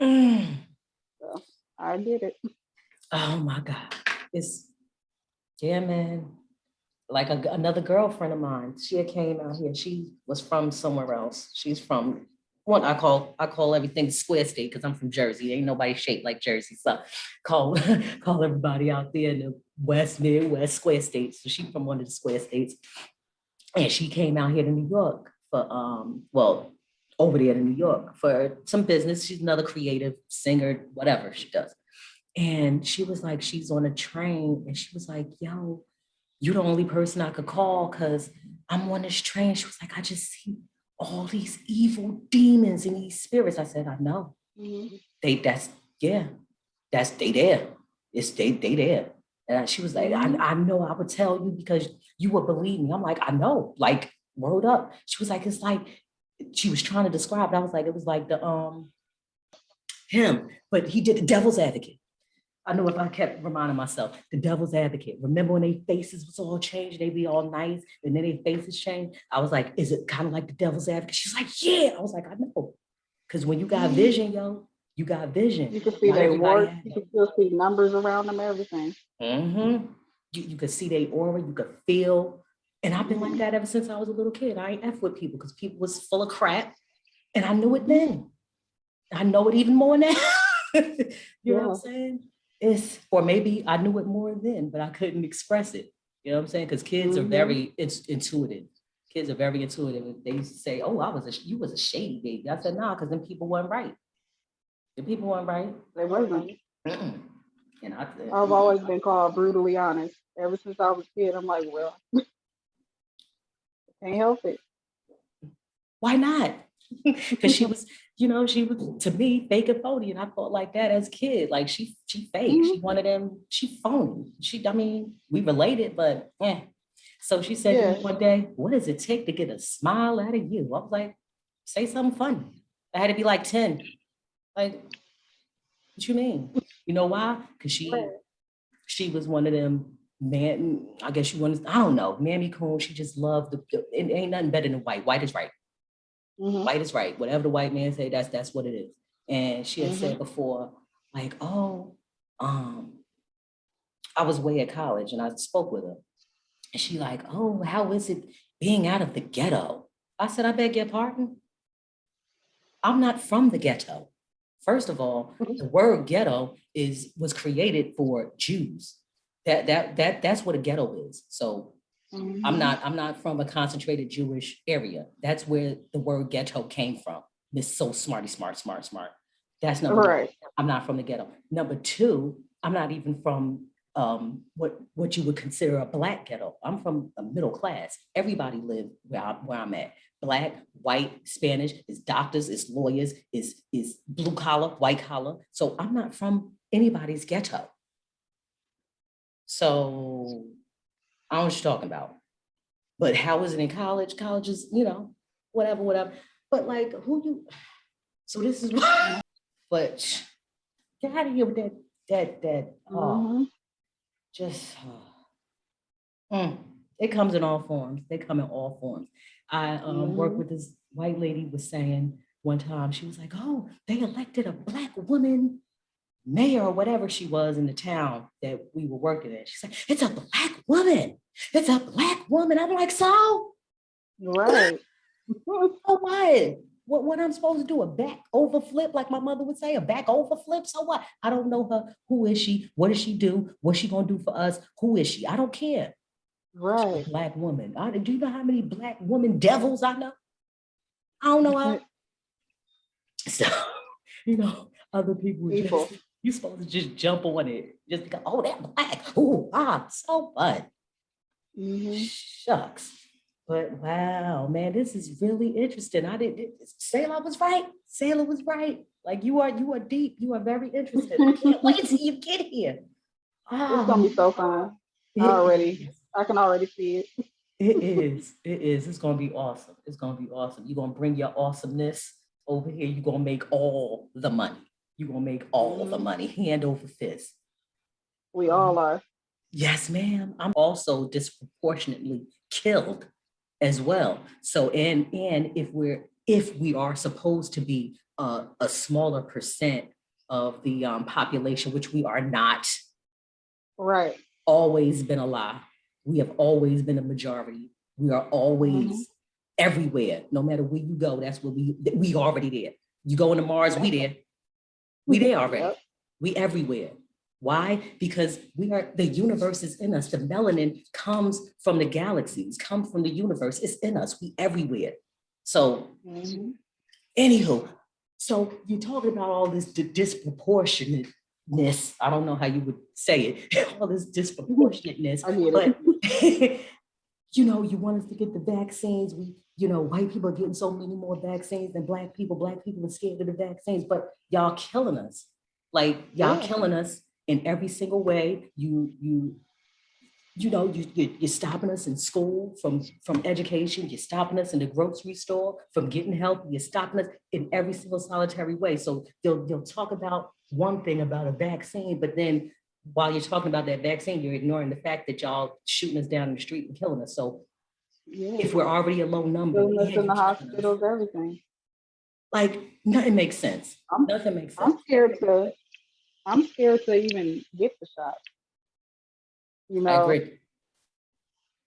[SPEAKER 2] So I did it.
[SPEAKER 1] Oh my God. Yeah, man. Like another girlfriend of mine, she had came out here. She was from somewhere else. She's from I call everything square state because I'm from Jersey. Ain't nobody shaped like Jersey. So call everybody out there in the West, Midwest square states. So she's from one of the square states. And she came out here to New York for over there to New York for some business. She's another creative singer, whatever she does. And she was like, she's on a train and she was like, yo, you're the only person I could call because I'm on this train. She was like, I just see all these evil demons and these spirits. I said, I know. They there. It's they there. And she was like, I know I would tell you because you would believe me. I'm like, I know, like, word up. She was like, it's like, she was trying to describe it. I was like, it was like the him, but he did the devil's advocate. I know if I kept reminding myself, the devil's advocate. Remember when their faces was all changed, they be all nice, and then their faces changed? I was like, is it kind of like the devil's advocate? She's like, yeah. I was like, I know. Because when you got vision, yo, you got vision.
[SPEAKER 2] You can see their work, you can still see numbers around them, everything.
[SPEAKER 1] You could see their aura, you could feel. And I've been like that ever since I was a little kid. I ain't F with people because people was full of crap. And I knew it then. I know it even more now. You know what I'm saying? Or maybe I knew it more then, but I couldn't express it. You know what I'm saying? Because kids are very intuitive. Kids are very intuitive. They used to say, "Oh, you was a shady baby." I said, "Nah," because then people weren't right. The people weren't right.
[SPEAKER 2] They wasn't.
[SPEAKER 1] And
[SPEAKER 2] I've always been called brutally honest. Ever since I was a kid, I'm like, well, can't help it.
[SPEAKER 1] Why not? Because she was to me fake and phony, and I thought like that as a kid. Like she fake. She one of them. She phony. We related, but So she said to me one day, "What does it take to get a smile out of you?" I was like, "Say something funny." I had to be like 10. Like, what you mean? You know why? Because she was one of them. Man, I guess you want to. I don't know, Mammy Coon. She just loved it ain't nothing better than white. White is right. White is right. Whatever the white man say, that's what it is. And she had said before, like, I was away at college and I spoke with her. And she like, oh, how is it being out of the ghetto? I said, I beg your pardon. I'm not from the ghetto. First of all, the word ghetto was created for Jews. That's what a ghetto is. So I'm not from a concentrated Jewish area. That's where the word ghetto came from. Miss so smart. That's number one. I'm not from the ghetto. Number two, I'm not even from what you would consider a Black ghetto. I'm from a middle class. Everybody lived where I'm at. Black, white, Spanish, is doctors, is lawyers, is blue collar, white collar. So I'm not from anybody's ghetto. So I don't know what you're talking about. But how is it in college? College is, whatever, whatever. But like, so this is why, but get out of here with
[SPEAKER 2] Mhm.
[SPEAKER 1] just, it comes in all forms. They come in all forms. I work
[SPEAKER 2] Mhm.
[SPEAKER 1] with this white lady was saying one time, she was like, oh, they elected a Black woman mayor or whatever she was in the town that we were working in. She's like, it's a Black woman. It's a Black woman. I'm like, so?
[SPEAKER 2] Right.
[SPEAKER 1] So what? What I'm supposed to do? A back over flip, like my mother would say, a back over flip. So what? I don't know her. Who is she? What does she do? What's she gonna do for us? Who is she? I don't care. She's a
[SPEAKER 2] Right.
[SPEAKER 1] Black woman. Do you know how many Black woman devils I know? I don't know how. So, other people
[SPEAKER 2] People.
[SPEAKER 1] just, you supposed to just jump on it. Just because, oh, they're Black. Ooh, so what?
[SPEAKER 2] Mhm.
[SPEAKER 1] Shucks. But wow, man, this is really interesting. Sailor was right. Sailor was right. Like you are deep. You are very interested. I can't wait till you get here.
[SPEAKER 2] It's gonna be
[SPEAKER 1] Oh,
[SPEAKER 2] so fun.
[SPEAKER 1] it is.
[SPEAKER 2] I can already see it.
[SPEAKER 1] It is. It is. It's gonna be awesome. It's gonna be awesome. You're gonna bring your awesomeness over here. You're gonna make all the money. You're gonna make all the
[SPEAKER 2] Mhm.
[SPEAKER 1] money, hand over fist.
[SPEAKER 2] We all are.
[SPEAKER 1] Yes, ma'am. I'm also disproportionately killed as well. So, and if we are supposed to be a smaller percent of the population, which we are not,
[SPEAKER 2] Right.
[SPEAKER 1] always been a lie. We have always been a majority. We are
[SPEAKER 2] Mhm.
[SPEAKER 1] always everywhere. No matter where you go, that's where we already there. You go into Mars, we
[SPEAKER 2] Yep.
[SPEAKER 1] there. We there already.
[SPEAKER 2] Yep.
[SPEAKER 1] We everywhere. Why? Because the universe is in us. The melanin comes from the galaxies, comes from the universe. It's in us. We everywhere. So,
[SPEAKER 2] Mhm.
[SPEAKER 1] anywho, so you're talking about all this disproportionateness. I don't know how you would say it, all this disproportionateness,
[SPEAKER 2] I get
[SPEAKER 1] but
[SPEAKER 2] it.
[SPEAKER 1] you want us to get the vaccines. White people are getting so many more vaccines than black people. Black people are scared of the vaccines, but y'all killing us. Like y'all
[SPEAKER 2] Yeah.
[SPEAKER 1] killing us in every single way. You're stopping us in school from education. You're stopping us in the grocery store from getting help. You're stopping us in every single solitary way. So they'll talk about one thing about a vaccine, but then while you're talking about that vaccine, you're ignoring the fact that y'all shooting us down in the street and killing us. So
[SPEAKER 2] Yeah.
[SPEAKER 1] if we're already a low number and
[SPEAKER 2] Illness in
[SPEAKER 1] you're
[SPEAKER 2] the
[SPEAKER 1] killing us,
[SPEAKER 2] hospitals, everything.
[SPEAKER 1] like nothing makes sense.
[SPEAKER 2] I'm
[SPEAKER 1] Nothing makes sense.
[SPEAKER 2] I'm scared to I'm scared to even get the shot. You
[SPEAKER 1] I
[SPEAKER 2] know,
[SPEAKER 1] agree.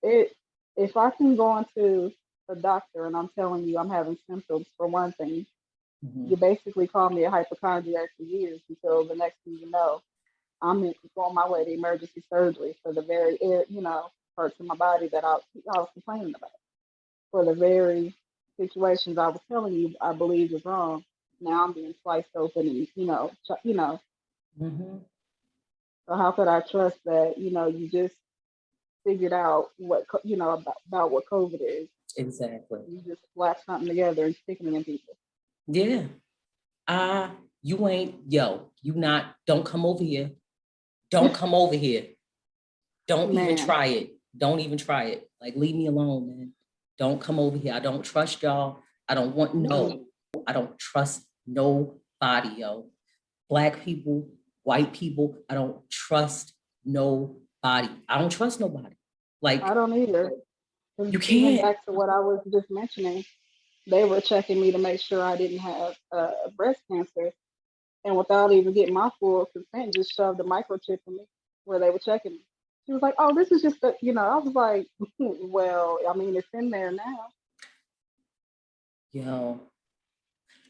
[SPEAKER 2] it if I can go into a doctor and I'm telling you I'm having symptoms for one thing,
[SPEAKER 1] Mhm.
[SPEAKER 2] you basically call me a hypochondriac for years until the next thing you know, on my way to emergency surgery for the very parts of my body that I was complaining about. For the very situations I was telling you I believed was wrong. Now I'm being sliced open and
[SPEAKER 1] Mhm.
[SPEAKER 2] so how could I trust that you just figured out about what COVID is?
[SPEAKER 1] Exactly.
[SPEAKER 2] You just slap something together and sticking it in people.
[SPEAKER 1] Yeah. Ah, you ain't, yo, you not, don't come over here. Don't come over here. Don't even
[SPEAKER 2] Man,
[SPEAKER 1] try it. Don't even try it. Like, leave me alone, man. Don't come over here. I don't trust y'all. I don't want,
[SPEAKER 2] mm-mm.
[SPEAKER 1] no, I don't trust nobody, yo. Black people, white people, I don't trust nobody. I don't trust nobody.
[SPEAKER 2] I
[SPEAKER 1] Like,
[SPEAKER 2] don't either. 'Cause
[SPEAKER 1] you
[SPEAKER 2] even
[SPEAKER 1] can't.
[SPEAKER 2] back to what I was just mentioning, they were checking me to make sure I didn't have breast cancer, and without even getting my full consent, just shoved a microchip in me where they were checking me. She was like, "Oh, this is just I was like, "Well, I mean, it's in there now.
[SPEAKER 1] Yo,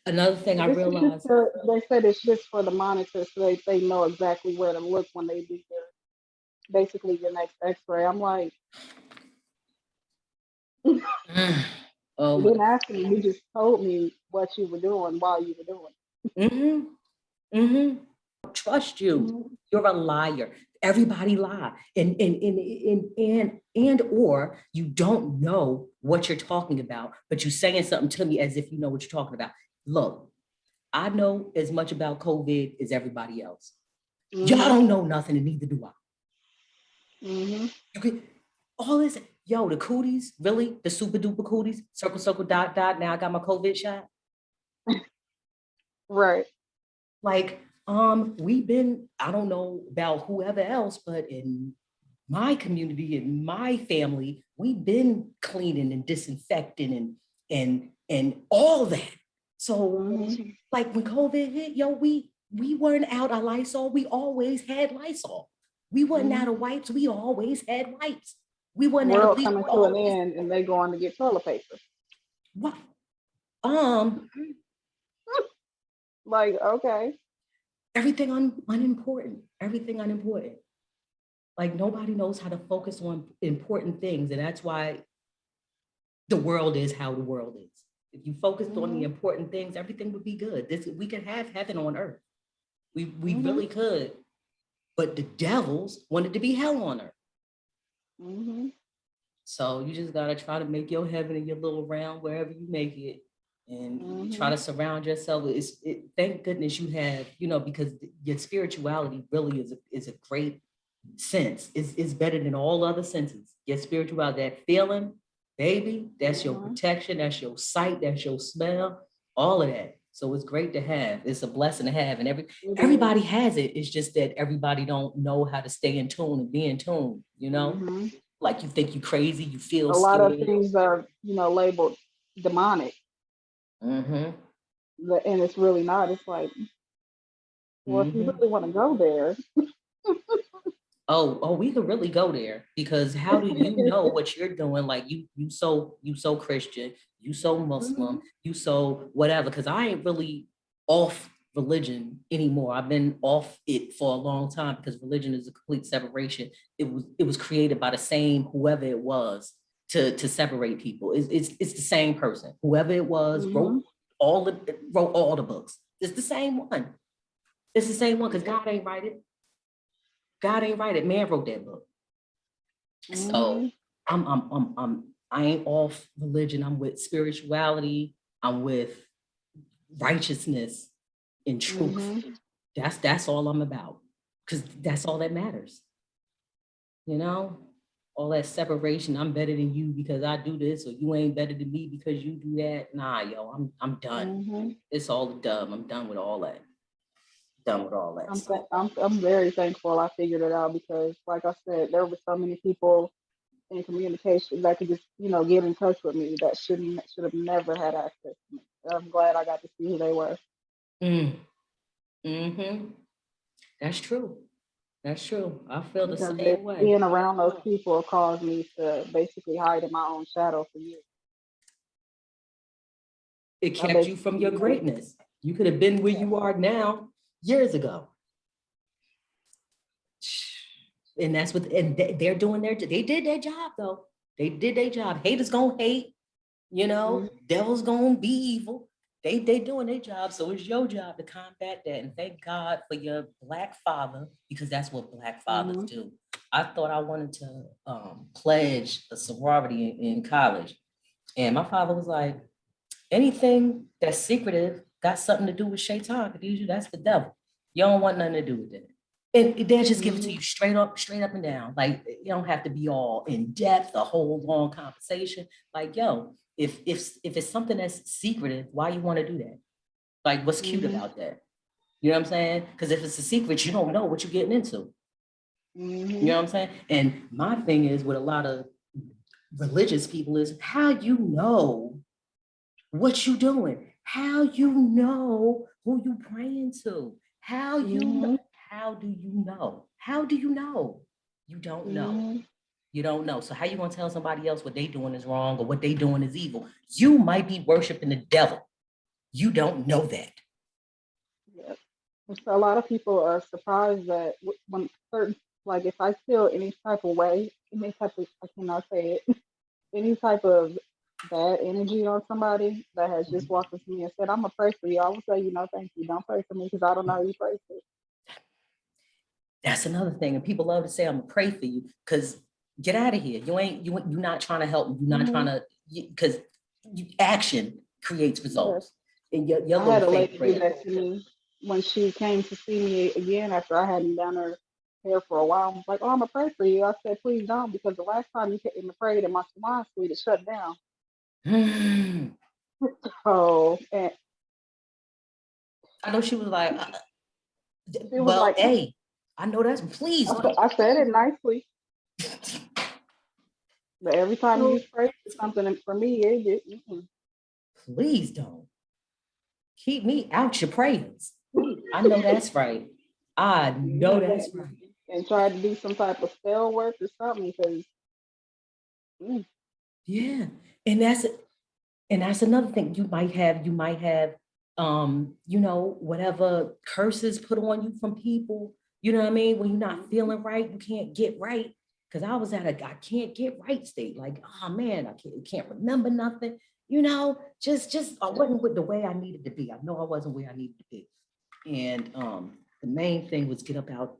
[SPEAKER 1] another thing I
[SPEAKER 2] This is just
[SPEAKER 1] realized,
[SPEAKER 2] they said it's just for the monitor, so they know exactly where to look when they do basically your next X-ray." I'm like, "You
[SPEAKER 1] oh my,
[SPEAKER 2] didn't ask me. You just told me what you were doing while you were doing
[SPEAKER 1] mm-hmm, mm-hmm. Trust
[SPEAKER 2] it."
[SPEAKER 1] you. You're a liar. Everybody lie. And or you don't know what you're talking about, but you're saying something to me as if you know what you're talking about. Look, I know as much about COVID as everybody else. Y'all
[SPEAKER 2] Mm-hmm.
[SPEAKER 1] don't know nothing, and neither do I.
[SPEAKER 2] Mm-hmm.
[SPEAKER 1] You could all this, yo, the cooties, really? The super duper cooties, circle, circle, dot, dot. Now I got my COVID shot.
[SPEAKER 2] Right.
[SPEAKER 1] Like, we've been, I don't know about whoever else, but in my community, in my family, we've been cleaning and disinfecting and all that. So
[SPEAKER 2] Mm-hmm.
[SPEAKER 1] like when COVID hit, yo, we weren't out of Lysol. We always had Lysol. We wasn't out
[SPEAKER 2] Mm-hmm.
[SPEAKER 1] of wipes. We always had wipes. We wasn't out of
[SPEAKER 2] World
[SPEAKER 1] bleach.
[SPEAKER 2] coming
[SPEAKER 1] We
[SPEAKER 2] to an
[SPEAKER 1] always
[SPEAKER 2] end, and they going to get toilet paper.
[SPEAKER 1] what? Um,
[SPEAKER 2] Like, okay.
[SPEAKER 1] everything unimportant. Everything unimportant. Like nobody knows how to focus on important things, and that's why the world is how the world is. If you focused on the
[SPEAKER 2] Mm-hmm.
[SPEAKER 1] important things, everything would be good. This we could have heaven on earth. We
[SPEAKER 2] Mm-hmm.
[SPEAKER 1] really could. But the devils wanted to be hell on earth.
[SPEAKER 2] Mm-hmm.
[SPEAKER 1] So you just gotta try to make your heaven in your little realm wherever you make it, and try
[SPEAKER 2] Mm-hmm.
[SPEAKER 1] to surround yourself. Thank goodness you have, because your spirituality really is a great sense. It's better than all other senses. Your spirituality, that feeling, baby, that's your
[SPEAKER 2] Mm-hmm.
[SPEAKER 1] protection, that's your sight, that's your smell, all of that. So it's great to have. It's a blessing to have, and
[SPEAKER 2] It is.
[SPEAKER 1] everybody has it. It's just that everybody don't know how to stay in tune and be in tune.
[SPEAKER 2] Mm-hmm.
[SPEAKER 1] Like you think you crazy, you feel
[SPEAKER 2] A lot of
[SPEAKER 1] scared.
[SPEAKER 2] things are, labeled demonic,
[SPEAKER 1] Mm-hmm.
[SPEAKER 2] and it's really not. It's like, well, if you
[SPEAKER 1] Mm-hmm.
[SPEAKER 2] really want to go there,
[SPEAKER 1] Oh, we could really go there because how do you know what you're doing? Like you so Christian, you so
[SPEAKER 2] Mhm.
[SPEAKER 1] Muslim, you so whatever. Because I ain't really off religion anymore. I've been off it for a long time because religion is a complete separation. It was created by the same whoever it was to separate people. It's the same person. Whoever it was
[SPEAKER 2] Mhm.
[SPEAKER 1] wrote all the books. It's the same one. It's the same one because
[SPEAKER 2] Yep.
[SPEAKER 1] God ain't write it. God ain't write it. Man wrote that book. So
[SPEAKER 2] Mhm.
[SPEAKER 1] I ain't off religion. I'm with spirituality. I'm with righteousness and truth.
[SPEAKER 2] Mhm.
[SPEAKER 1] That's all I'm about. Because that's all that matters. You know? All that separation. I'm better than you because I do this, or you ain't better than me because you do that. Nah, yo, I'm done.
[SPEAKER 2] Mhm.
[SPEAKER 1] It's all dumb. I'm done with all that. Done with all that. So
[SPEAKER 2] I'm very thankful I figured it out because, like I said, there were so many people in communication that could just, get in touch with me that should have never had access to me. I'm glad I got to see who they were.
[SPEAKER 1] mm, mm-hmm. That's true. That's true. I feel the
[SPEAKER 2] Because
[SPEAKER 1] same way.
[SPEAKER 2] being around those people caused me to basically hide in my own shadow for years.
[SPEAKER 1] It
[SPEAKER 2] I
[SPEAKER 1] kept you from your
[SPEAKER 2] basically,
[SPEAKER 1] greatness. You could have been where
[SPEAKER 2] yeah.
[SPEAKER 1] you are now years ago. And that's what, and they're doing they did their job though. They did their job. Haters gonna hate,
[SPEAKER 2] Mhm.
[SPEAKER 1] devil's gonna be evil. They doing their job. So it's your job to combat that. And thank God for your Black father, because that's what Black fathers
[SPEAKER 2] Mhm.
[SPEAKER 1] do. I thought I wanted to pledge a sorority in college. And my father was like, anything that's secretive got something to do with Shaitan. That's the devil. You don't want nothing to do with it. And they'll just give it to
[SPEAKER 2] Mhm.
[SPEAKER 1] you straight up and down. Like you don't have to be all in depth, a whole long conversation. Like, yo, if it's something that's secretive, why you want to do that? Like, what's cute
[SPEAKER 2] Mhm.
[SPEAKER 1] about that? You know what I'm saying? Because if it's a secret, you don't know what you're getting into. You know
[SPEAKER 2] Mhm.
[SPEAKER 1] what I'm saying? And my thing is with a lot of religious people is how you know what you doing, how you know who you praying to,
[SPEAKER 2] Mhm.
[SPEAKER 1] how do you know? How do you know? You don't know.
[SPEAKER 2] Mhm.
[SPEAKER 1] You don't know. So how you gonna tell somebody else what they doing is wrong or what they doing is evil? You might be worshiping the devil. You don't know that.
[SPEAKER 2] Yeah. And so a lot of people are surprised that when certain, like, if I feel any type of way, any type of, I cannot say it, any type of bad energy on somebody that has just walked up to me and said, "I'm gonna pray for you," I will say, "No, thank you. Don't pray for me because I don't know who you pray for."
[SPEAKER 1] That's another thing. And people love to say, I'm gonna pray for you, because get out of here. You're not trying to help me. You're not trying
[SPEAKER 2] Hmm.
[SPEAKER 1] to, because action creates
[SPEAKER 2] Yes.
[SPEAKER 1] results. And your
[SPEAKER 2] I
[SPEAKER 1] little
[SPEAKER 2] had a
[SPEAKER 1] fake
[SPEAKER 2] lady do
[SPEAKER 1] prayer.
[SPEAKER 2] that to me when she came to see me again after I hadn't done her. hair for a while. I was like, oh, I'm gonna pray for you. I said, please don't, because the last time you came and prayed in my salon suite, it shut down.
[SPEAKER 1] I
[SPEAKER 2] Oh, and
[SPEAKER 1] know she was like,
[SPEAKER 2] she was
[SPEAKER 1] well,
[SPEAKER 2] like,
[SPEAKER 1] hey, I know that's, please don't.
[SPEAKER 2] I said it nicely, but every time you
[SPEAKER 1] No,
[SPEAKER 2] pray for something, and for me, it did.
[SPEAKER 1] please don't. Keep me out your prayers. I know that's right. I know that's right.
[SPEAKER 2] And tried to do some type of spell work or something because
[SPEAKER 1] Yeah. And that's another thing. You might have whatever curses put on you from people, you know what I mean? When you're not feeling right, you can't get right. Cause I was at a I can't get right state. Like, oh man, I can't remember nothing, just I wasn't with the way I needed to be. I know I wasn't where I needed to be. And the main thing was get up out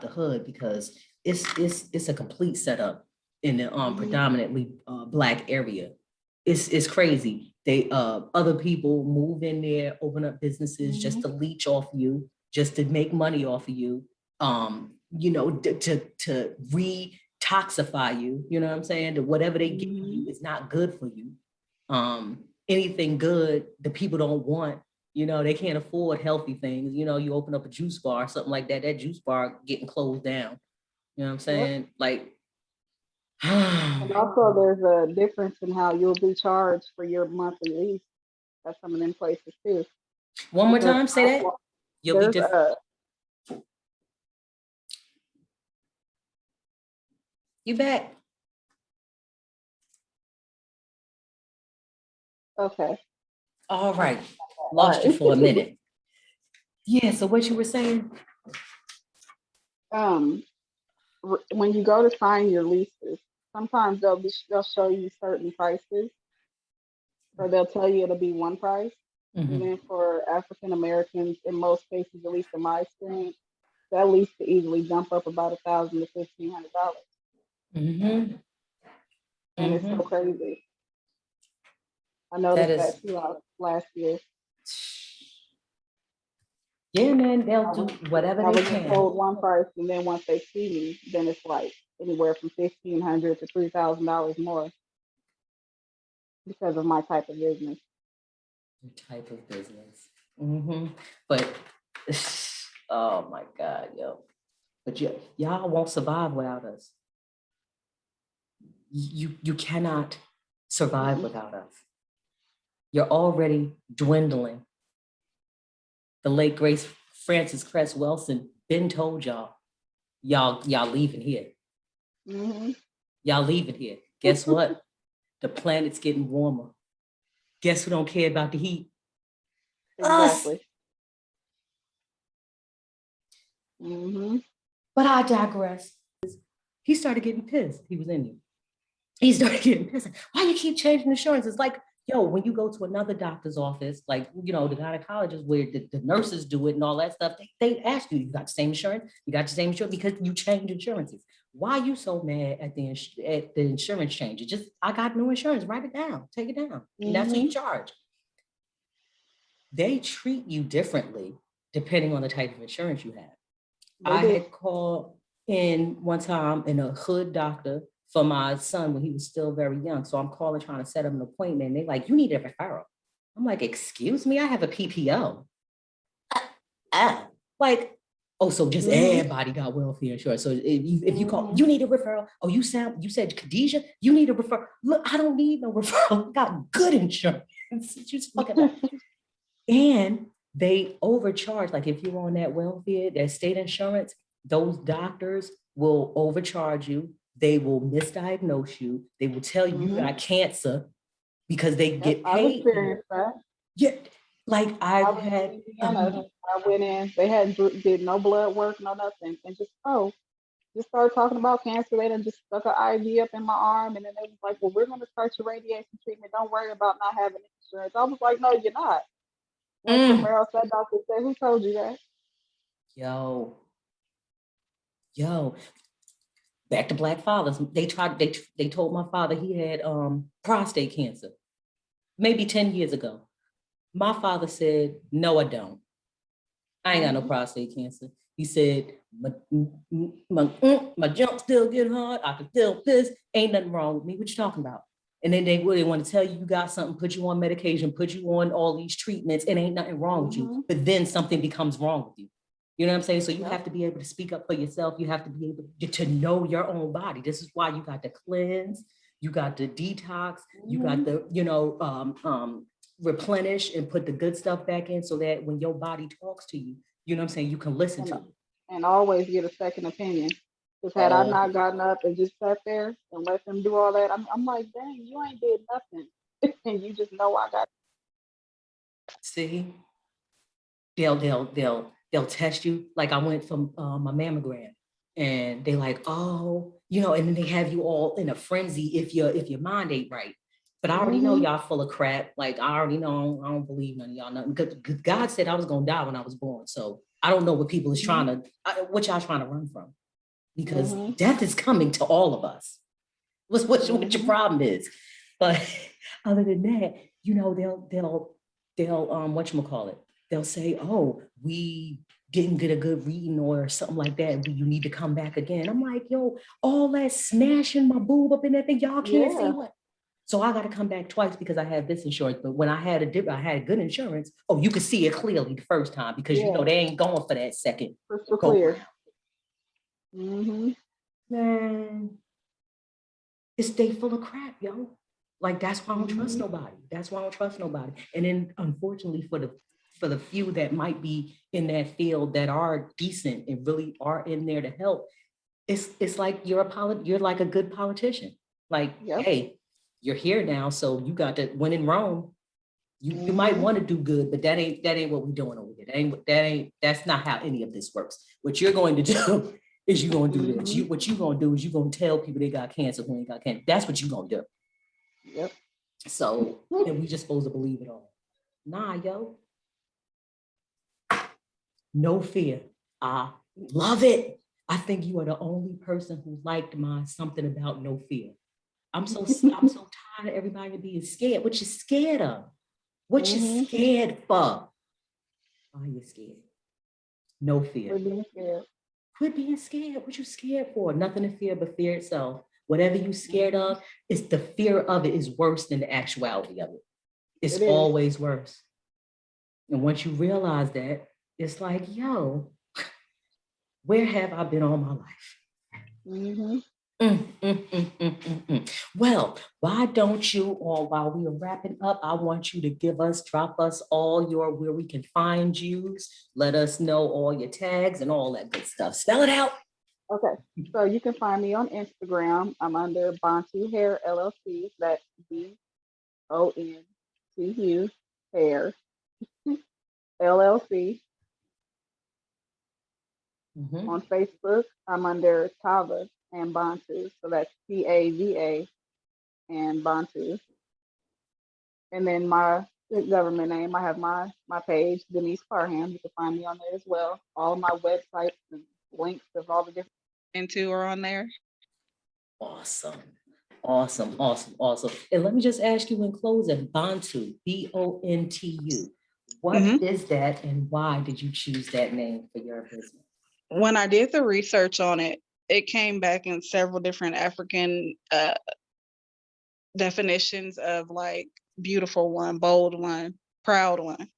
[SPEAKER 1] the hood because it's a complete setup in the predominantly Black area. It's crazy. They other people move in there, open up businesses just to leech off you, just to make money off of you. To re-toxify you. You know what I'm saying? To whatever they give you is not good for you. Anything good, the people don't want. They can't afford healthy things. You open up a juice bar, something like that. That juice bar getting closed down. You know what I'm
[SPEAKER 2] yep.
[SPEAKER 1] saying? Like,
[SPEAKER 2] And also, there's a difference in how you'll be charged for your monthly lease at some of them places too.
[SPEAKER 1] one more
[SPEAKER 2] Because
[SPEAKER 1] time, say that. You'll be
[SPEAKER 2] there's
[SPEAKER 1] different.
[SPEAKER 2] a
[SPEAKER 1] You back?
[SPEAKER 2] okay.
[SPEAKER 1] All right.
[SPEAKER 2] All
[SPEAKER 1] Lost you
[SPEAKER 2] right.
[SPEAKER 1] for a minute. Yeah. So what you were saying?
[SPEAKER 2] um, when you go to sign your leases, sometimes they'll show you certain prices, or they'll tell you it'll be one price. And
[SPEAKER 1] Mm-hmm.
[SPEAKER 2] then for African Americans, in most cases, at least in my experience, that lease could easily jump up about $1,000 to $1,500,
[SPEAKER 1] Mm-hmm.
[SPEAKER 2] and it's so
[SPEAKER 1] Mm-hmm.
[SPEAKER 2] crazy. I
[SPEAKER 1] That
[SPEAKER 2] noticed
[SPEAKER 1] is,
[SPEAKER 2] that too last year.
[SPEAKER 1] yeah, man. They'll
[SPEAKER 2] I
[SPEAKER 1] do
[SPEAKER 2] would
[SPEAKER 1] whatever
[SPEAKER 2] I
[SPEAKER 1] they
[SPEAKER 2] would get
[SPEAKER 1] can.
[SPEAKER 2] told one price, and then once they see me, then it's like anywhere from $1,500 to $3,000 more because of my type of business.
[SPEAKER 1] Type of business. Mm-hmm. But oh my God, yo. But y'all won't survive without us. You cannot survive
[SPEAKER 2] Mm-mm.
[SPEAKER 1] without us. You're already dwindling. The late Grace Francis Cress Wilson been told y'all leaving here.
[SPEAKER 2] Mm-hmm.
[SPEAKER 1] Y'all leaving here. Guess what? The planet's getting warmer. Guess who don't care about the heat? Us.
[SPEAKER 2] Exactly. Mm-hmm.
[SPEAKER 1] But I digress. He started getting pissed. He was in here. He started getting pissed. Why you keep changing insurance? It's like, yo, when you go to another doctor's office, like, the gynecologist where the nurses do it and all that stuff, they ask you, you got the same insurance? You got the same insurance? Because you change insurances. Why are you so mad at the insurance change? It just, I got new insurance. Write it down. Take it down. And that's what you
[SPEAKER 2] Mm-hmm.
[SPEAKER 1] charge. They treat you differently depending on the type of insurance you have.
[SPEAKER 2] They
[SPEAKER 1] I
[SPEAKER 2] do.
[SPEAKER 1] had called in one time in a hood doctor for my son when he was still very young. So I'm calling trying to set up an appointment. And they're like, you need a referral. I'm like, excuse me, I have a PPO. Ah, like, oh, so just
[SPEAKER 2] Mm-hmm.
[SPEAKER 1] everybody got welfare insurance. So if you call,
[SPEAKER 2] Mm-hmm.
[SPEAKER 1] you need a referral. Oh, you said Khadijah, you need a referral. Look, I don't need no referral. I got good insurance. Just fucking up. And they overcharge. Like if you're on that welfare, that state insurance, those doctors will overcharge you. They will misdiagnose you. They will tell you you
[SPEAKER 2] Mm-hmm.
[SPEAKER 1] got cancer because they
[SPEAKER 2] Yep,
[SPEAKER 1] get
[SPEAKER 2] I've
[SPEAKER 1] paid more.
[SPEAKER 2] experienced that.
[SPEAKER 1] Yeah, like
[SPEAKER 2] I
[SPEAKER 1] I've
[SPEAKER 2] was
[SPEAKER 1] had.
[SPEAKER 2] in Indiana. I went in. They hadn't did no blood work, no nothing, and just started talking about cancer. They done just stuck an IV up in my arm, and then they was like, "Well, we're going to start your radiation treatment. Don't worry about not having insurance." I was like, "No, you're not." Went somewhere else. That doctor said, "Who told you that?"
[SPEAKER 1] Yo, yo, back to Black fathers. They told my father he had prostate cancer maybe 10 years ago. My father said, no, I don't. I ain't got no
[SPEAKER 2] Mm-hmm.
[SPEAKER 1] prostate cancer. He said, my jump still get hard. I can feel this. Ain't nothing wrong with me. What you talking about? And then they really want to tell you you got something, put you on medication, put you on all these treatments. It ain't nothing wrong with you. But then something becomes wrong with you. You know what I'm saying? So you have to be able to speak up for yourself. You have to be able to know your own body. This is why you got to cleanse, you got to detox, you got to, replenish and put the good stuff back in so that when your body talks to you, you know what I'm saying, you can listen to it.
[SPEAKER 2] And always get a second opinion. Because had I not gotten up and just sat there and let them do all that, I'm like, dang, you ain't did nothing. And you just know I got.
[SPEAKER 1] See, they'll test you. Like I went from my mammogram and they like, oh, and then they have you all in a frenzy if your mind ain't right. But I already know y'all full of crap. Like I already know I don't believe none of y'all nothing. Because God said I was gonna die when I was born. So I don't know what people is what y'all trying to run from. Because death is coming to all of us. What your problem is. But other than that, they'll whatchamacallit, they'll say, oh, we didn't get a good reading or something like that. You need to come back again. I'm like, yo, all that smashing my boob up in that thing, y'all can't see what. So I got to come back twice because I had this insurance. But when I had good insurance, you could see it clearly the first time because they ain't going for that second.
[SPEAKER 2] Crystal clear.
[SPEAKER 1] Man, it's they full of crap, yo. Like that's why I don't trust nobody. That's why I don't trust nobody. And then unfortunately for the few that might be in that field that are decent and really are in there to help, it's like you're like a good politician. Like, hey, you're here now, so you got to win in Rome. You might want to do good, but that ain't what we're doing over here. That's not how any of this works. What you're going to do is you're going to do this. What you're going to do is you're going to tell people they got cancer who ain't got cancer. That's what you're going to do.
[SPEAKER 2] Yep.
[SPEAKER 1] So, and we just supposed to believe it all. Nah, yo. No fear. I love it. I think you are the only person who liked my something about no fear. I'm so tired of everybody being scared. What you scared of? What you scared for? Why are you scared? No fear.
[SPEAKER 2] Quit being scared.
[SPEAKER 1] Quit being scared. What you scared for? Nothing to fear but fear itself. Whatever you scared of, it's the fear of it is worse than the actuality of it. It's always worse. And once you realize that, it's like, yo, where have I been all my life? Well, why don't you, or while we are wrapping up, I want you to drop us all where we can find you. Let us know all your tags and all that good stuff. Spell it out.
[SPEAKER 2] Okay, so you can find me on Instagram. I'm under Bontu Hair LLC. That's BONTU Hair LLC. On Facebook, I'm under Tava and Bontu. So that's TAVA and Bontu. And then my government name, I have my page, Denise Parham. You can find me on there as well. All of my websites and links of all the different into are on there.
[SPEAKER 1] Awesome. And let me just ask you in closing, Bontu, BONTU. What is that and why did you choose that name for your business?
[SPEAKER 2] When I did the research on it, it came back in several different African definitions of like beautiful one, bold one, proud one.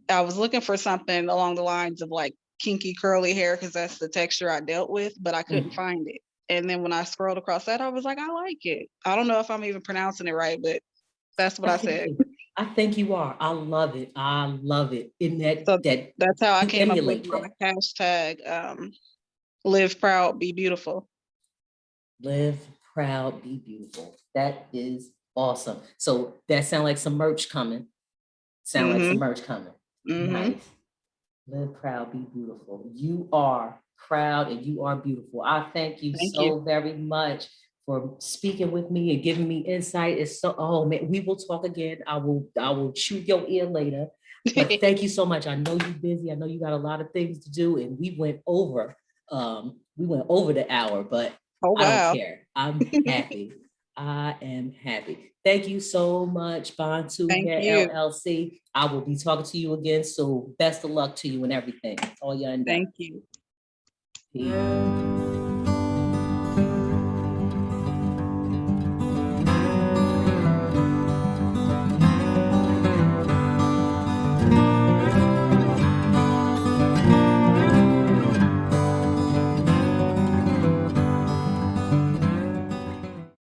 [SPEAKER 2] I was looking for something along the lines of like kinky curly hair because that's the texture I dealt with, but I couldn't find it. And then when I scrolled across that, I was like, I like it. I don't know if I'm even pronouncing it right, but that's what I said.
[SPEAKER 1] I think you are. I love it. In
[SPEAKER 2] that's how I came up with my hashtag. Live proud, be beautiful.
[SPEAKER 1] Live proud, be beautiful. That is awesome. So that sounds like some merch coming. Nice. Live proud, be beautiful. You are proud and you are beautiful. I thank you very much for speaking with me and giving me insight. It's so, man, we will talk again. I will chew your ear later. But thank you so much. I know you're busy. I know you got a lot of things to do, and we went over the hour, but I don't care. I'm happy. I am happy. Thank you so much, Bontu
[SPEAKER 3] Thank
[SPEAKER 1] Hair
[SPEAKER 3] you.
[SPEAKER 1] LLC. I will be talking to you again. So best of luck to you and everything. All your endeavors.
[SPEAKER 3] Thank you.
[SPEAKER 1] Peace.